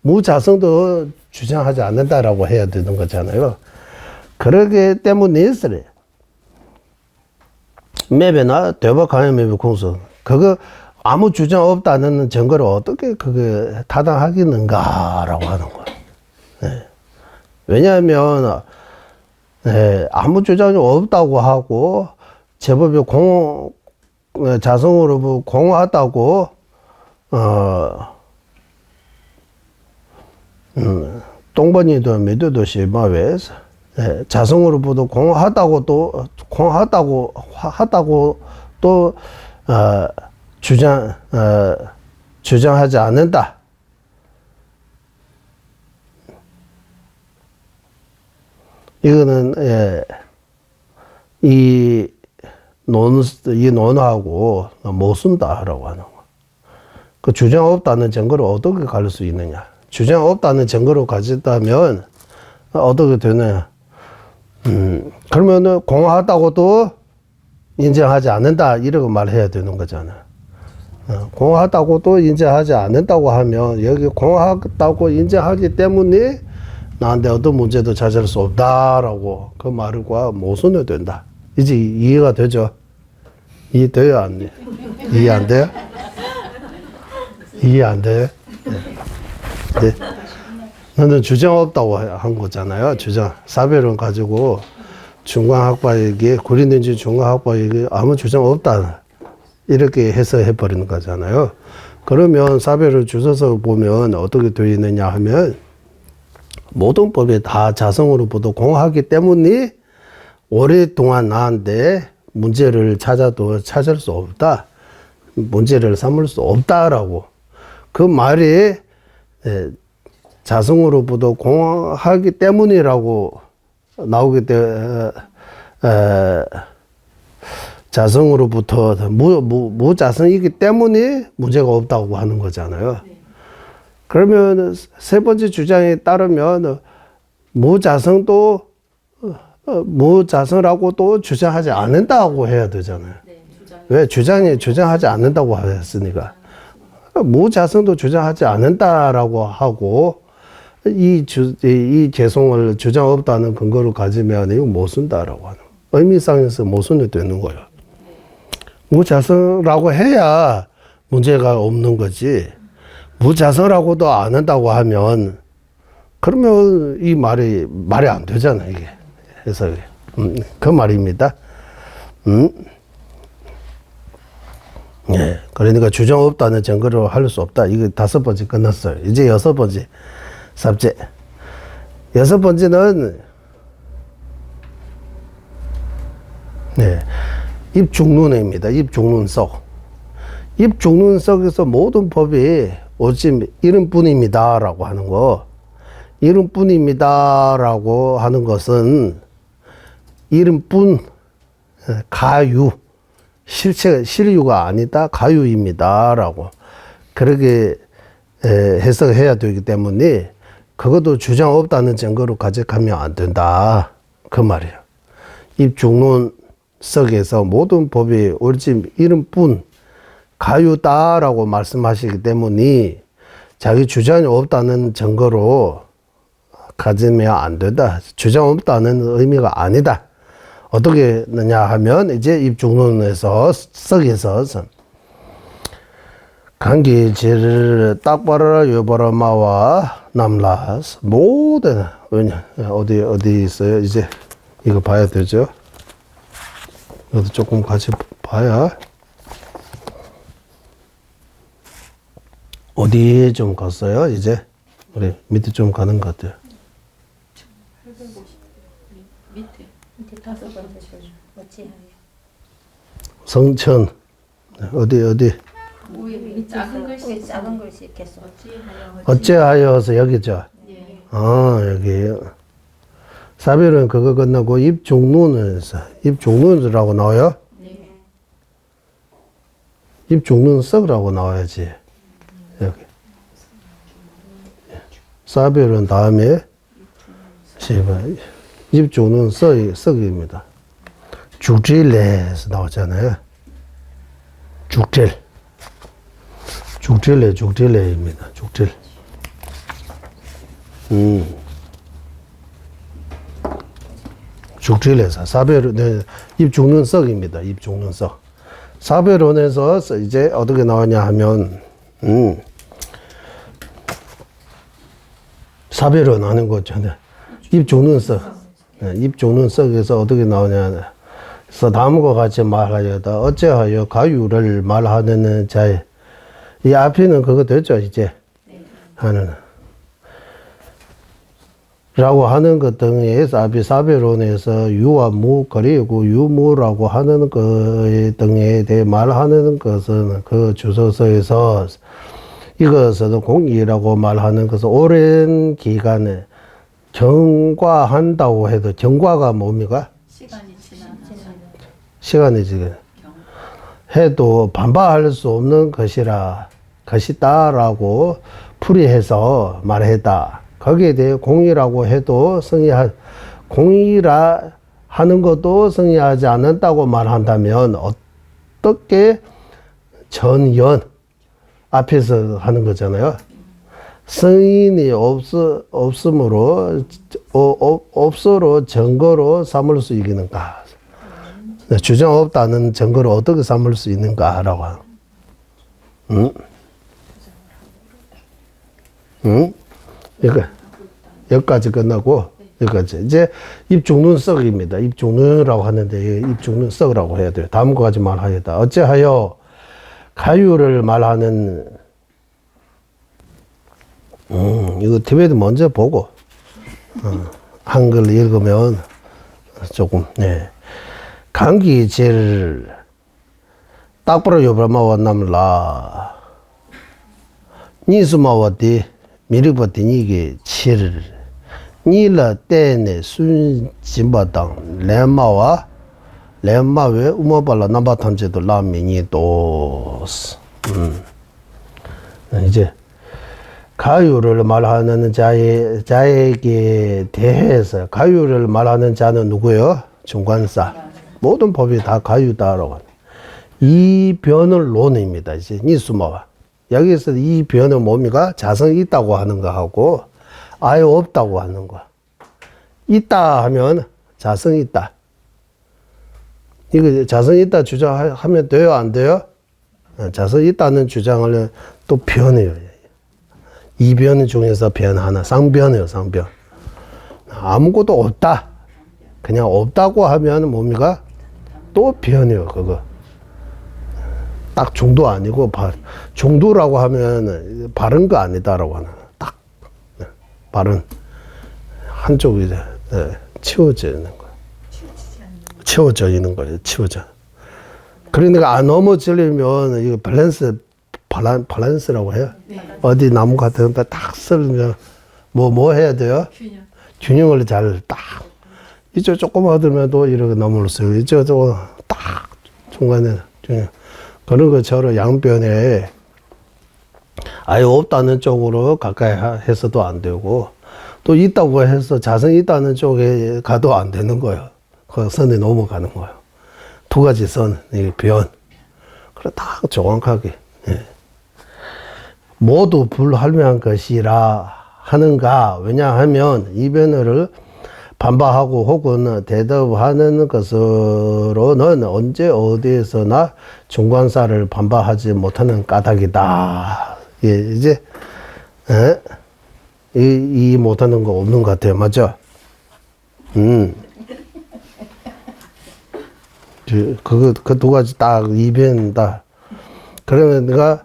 무자성도 주장하지 않는다라고 해야 되는 거잖아요. 그렇기 때문에 맵에나 대박 강연 맵의 공소 그거 아무 주장 없다는 증거를 어떻게 그게 타당하겠는가라고 하는 거예요. 왜냐하면 아무 주장이 없다고 하고 제법이 자성으로 공하다고 똥번이도 메도도 심하외서 자성으로부터 공하다고 또 주장하지 않는다. 이거는 이 논하고 못 쓴다라고 하는 거. 그 주장 없다는 증거를 어떻게 가릴 수 있느냐? 주장 없다는 증거를 가졌다면 어떻게 되느냐? 그러면은 공하다고도 인정하지 않는다 이렇게 말해야 되는 거잖아. 공하다고도 인정하지 않는다고 하면 여기 공하다고 인정하기 때문에 나한테 어떤 문제도 찾을 수 없다라고 그 말과 모순이 된다. 이제 이해가 되죠? 이해돼요? 안 돼? 이해 안 돼요? 이해 안 돼요? 네. 너는 주장 없다고 한 거잖아요. 주장. 사별은 가지고 중간학파에게, 구린된지 중간학파에게 아무 주장 없다. 이렇게 해서 해버리는 거잖아요. 그러면 사별을 주셔서 보면 어떻게 되어 있느냐 하면 모든 법이 다 자성으로부터 공하기 때문에 오랫동안 나한테 문제를 찾아도 찾을 수 없다. 문제를 삼을 수 없다라고. 그 말이 자성으로부터 공하기 때문이라고 나오기 때문에 자성으로부터 무자성이기 때문에 문제가 없다고 하는 거잖아요. 그러면 세 번째 주장에 따르면 무자성라고 또 주장하지 않는다고 해야 되잖아요. 왜 주장하지 않는다고 했으니까. 무자성도 주장하지 않는다라고 하고 이 개성을 주장 없다는 근거를 가지면 이거 못 쓴다라고 하는 의미상에서 모순이 되는 거예요. 무자성라고 해야 문제가 없는 거지. 무자성라고도 안 한다고 하면 그러면 이 말이 안 되잖아, 이게. 해석이. 그 말입니다. 예. 그러니까 주장 없다는 증거로 할 수 없다. 이거 5번째 끝났어요. 이제 6번째. 삽제. 6번째는, 네. 입중론입니다. 입중론석. 입중론석에서 모든 법이 오직 이름뿐입니다. 라고 하는 거. 이름뿐입니다. 라고 하는 것은 이름뿐, 가유. 실유가 아니다. 가유입니다. 라고. 그렇게 해석해야 되기 때문에 그것도 주장 없다는 증거로 가져가면 안 된다. 그 말이에요. 입중론석에서 모든 법이 오직 이름뿐 가유다라고 말씀하시기 때문에 자기 주장이 없다는 증거로 가지면 안 된다. 주장 없다는 의미가 아니다. 어떻게 했느냐 하면 이제 입중론에서 석에서 관계질 딱바라 요바라마와 남라스 모든 왜냐 어디 있어요? 이제 이거 봐야 되죠. 이것도 조금 같이 봐야 어디에 좀 갔어요? 이제 우리 밑에 좀 가는 것 같아요. 밑에 5번째 줄 어찌하여 성천 어디 위에 작은 글씨 작은 글씨 계속 어찌하여서 여기죠. 예. 여기 사별은 그거 끝나고 입중론에서 입중론이라고 나와요. 네. 입중론석이라고 나와야지. 여기 사별은 다음에 입중론석입니다. 죽질레에서 나오잖아요. 죽질레입니다. 죽질. 죽질레사 사별은 네, 입중론석입니다. 입중론석. 사별론에서 이제 어떻게 나오냐 하면 사별론 하는 거잖아요. 입중론석. 네, 입중론석에서 어떻게 나오냐. 그래서 다음과 같이 말하여다. 어찌하여 가유를 말하는 자의 이 앞에는 그거 됐죠, 이제. 하는. 라고 하는 것 등에서 앞에 사별론에서 유와 무, 그리고 유무라고 하는 것 등에 대해 말하는 것은 그 주소서에서 이것은 공의라고 말하는 것은 오랜 기간에 경과한다고 해도 경과가 뭡니까? 시간이 지나서 시간이 지금 해도 반박할 수 없는 것이다라고 풀이해서 말했다. 거기에 대해 공의라고 해도 공의라 하는 것도 승리하지 않는다고 말한다면 어떻게 전연 앞에서 하는 거잖아요. 승인이 없으로 증거로 삼을 수 있는가? 주장 없다는 증거를 어떻게 삼을 수 있는가라고. 여기까지 끝나고 여기까지 이제 입중론석입니다. 입중론이라고 하는데 입중론석이라고 해야 돼요. 다음과 같이 말하였다. 어찌하여 가유를 말하는 이거 티베트 먼저 보고 한글 읽으면 조금 네. 강기질 딱보라 요브라마와 남라 니스마와디 미리버디 니게 칠 니라 때네 순진바당 렘마왜 우마발라 남바탐제도 라미니도스 이제 가유를 말하는 자에게 대해서 가유를 말하는 자는 누구요? 중관사. 모든 법이 다 가유다라고 하네. 이 변을 논입니다. 이제 니수마와. 여기서 이 변은 뭡니까? 자성이 있다고 하는 거하고 아예 없다고 하는 거. 있다 하면 자성이 있다. 이거 자성이 있다 주장하면 돼요? 안 돼요? 자성이 있다는 주장을 또 변해요. 이변 중에서 변 하나, 쌍변이에요, 쌍변. 아무것도 없다. 그냥 없다고 하면 뭡니까? 또 변이에요, 그거. 딱 중도 아니고, 중도라고 하면 바른 거 아니다라고 하는, 딱, 바른, 한쪽이 이제, 치워져 있는 거예요. 치워져 있는 거예요, 치워져. 그러니까 안 넘어지려면, 이거 밸런스라고 해요. 네. 어디 나무 같은 데 딱 쓸면, 뭐 해야 돼요? 균형. 균형을 잘 딱, 이쪽 조금 얻으면도 이렇게 넘을 수 있고, 이쪽 조금 딱 중간에 균형. 그런 것처럼 양변에 아예 없다는 쪽으로 가까이 해서도 안 되고, 또 있다고 해서 자성이 있다는 쪽에 가도 안 되는 거예요. 그 선에 넘어가는 거예요. 두 가지 선, 이 변. 그래, 딱 정확하게. 예. 모두 불합리한 것이라 하는가? 왜냐하면 이 변호를 반박하고 혹은 대답하는 것으로는 언제 어디에서나 중간사를 반박하지 못하는 까닭이다. 예, 이제, 이 못하는 거 없는 것 같아요. 맞죠? 그 두 가지 딱 이변다. 그러면 내가,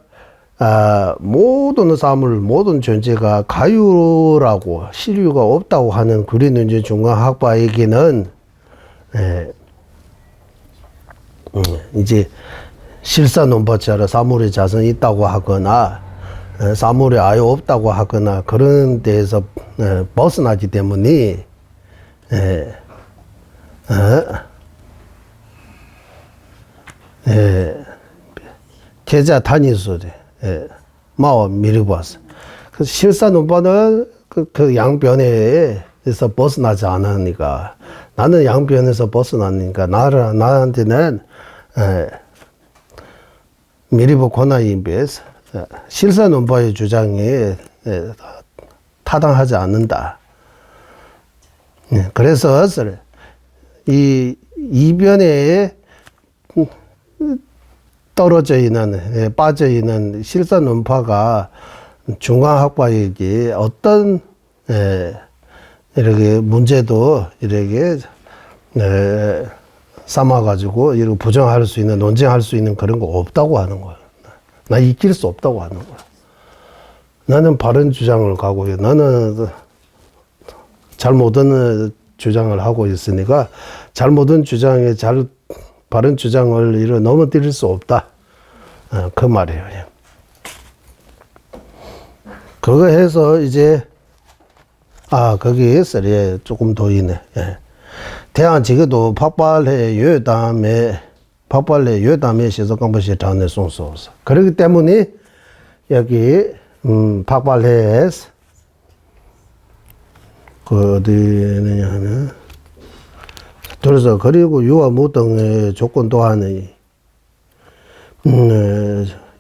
모든 사물, 모든 존재가 가유라고, 시류가 없다고 하는 구리논지 중간학파에게는, 이제, 실사논파처럼 사물의 자성이 있다고 하거나, 사물이 아예 없다고 하거나, 그런 데에서 벗어나기 때문에, 계좌 단위수래. 마오 미리 봤어. 그 실사 논파는 그 양변에서 벗어나지 않으니까, 나는 양변에서 벗어나니까, 나한테는, 미리보 고나이비에서 실사 논파의 주장에 타당하지 않는다. 그래서 이 이변에 떨어져 있는, 빠져 있는 실사 논파가 중간학파에게 어떤, 이렇게 문제도 이렇게, 삼아가지고, 이렇게 부정할 수 있는, 논쟁할 수 있는 그런 거 없다고 하는 거야. 나 이길 수 없다고 하는 거야. 나는 바른 주장을 가고, 나는 잘못된 주장을 하고 있으니까, 잘못된 주장에 바른 주장을 이렇게 넘어뜨릴 수 없다. 그 말이에요. 그거 해서 이제, 거기 있어요. 예, 조금 더 있네. 예. 대한 지금도 팍발해 요담에 시서 강보시 장내 송소서. 그렇기 때문에 여기 팍발해에서 그 어디느냐 하면, 그래서 그리고 유아 무등의 조건 또한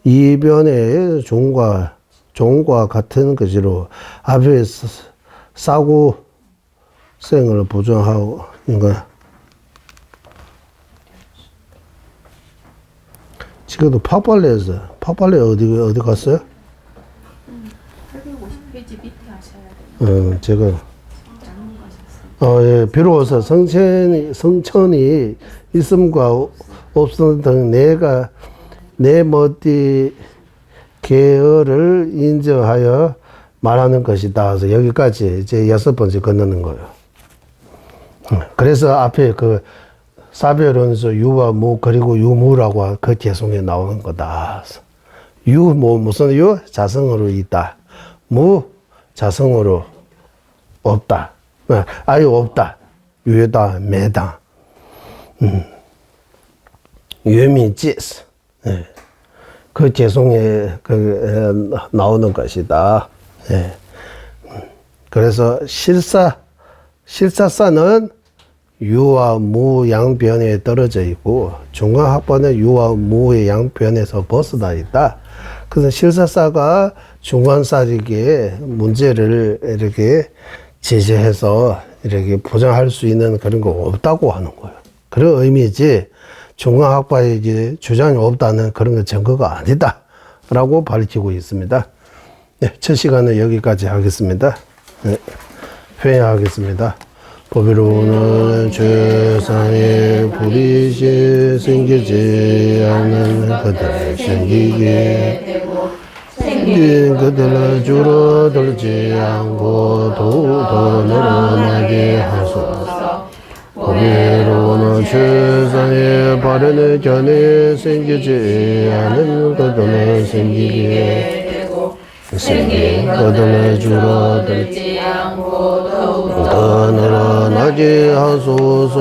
이변의 종과 같은 것으로 앞에 사고 생을 보존하고 인가 지금도 팍발레 어디 갔어요? 850페이지 밑에 하셔야 돼요. 제가 예, 비로소 성천이 있음과 없음 등 내 머리 계열을 인정하여 말하는 것이다. 그래서 여기까지 이제 6번째 건너는 거예요. 그래서 앞에 그 사별원서 유와 무 그리고 유무라고 그 개성에 나오는 거다. 무슨 유? 자성으로 있다. 무? 자성으로 없다. 아예 없다. 유다, 매다. 유미지스. 그 개성에 나오는 것이다. 그래서 실사사는 유와 무 양변에 떨어져 있고, 중간학파는 유와 무의 양변에서 벗어나 있다. 그래서 실사사가 중간사에게 문제를 이렇게 제시해서 이렇게 보장할 수 있는 그런 거 없다고 하는 거예요. 그런 의미지, 중간학파에게 주장이 없다는 그런 거 증거가 아니다. 라고 밝히고 있습니다. 네, 첫 시간은 여기까지 하겠습니다. 네, 회의하겠습니다. 보배로는 세상에 불이시 생기지 않는 그들 생기게 되고 생긴 그들을 줄어들지 않고 더욱더 늘어나게 하소서. 보배로는 세상에 바르는 견해 생기지 않은 그들을 생기게 되고 생긴 그들을 줄어들지 들지 않고 더욱더 더 늘어나게 하소서.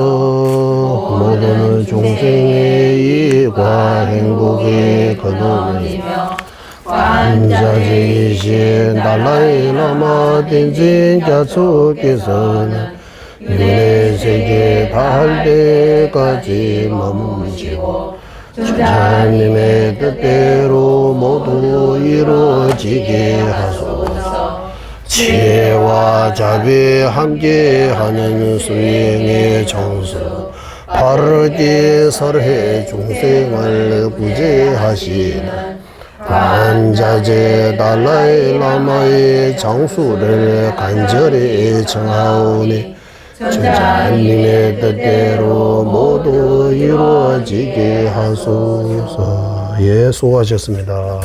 모든 중생의 이익과 행복의 거듭이며 관자지이신 달라이라마 딘진자초께서는 윤회 세계 다할 때까지 머무시고 주자님의 뜻대로 모두 이루어지게 하소서. 지혜와 자비 함께하는 수행의 정수 바르게 설해 중생을 구제하시는 관자재 달라이라마의 장수를 간절히 청하오니 주자님의 뜻대로 모두 이루어지게 하소서. 예, 수고하셨습니다.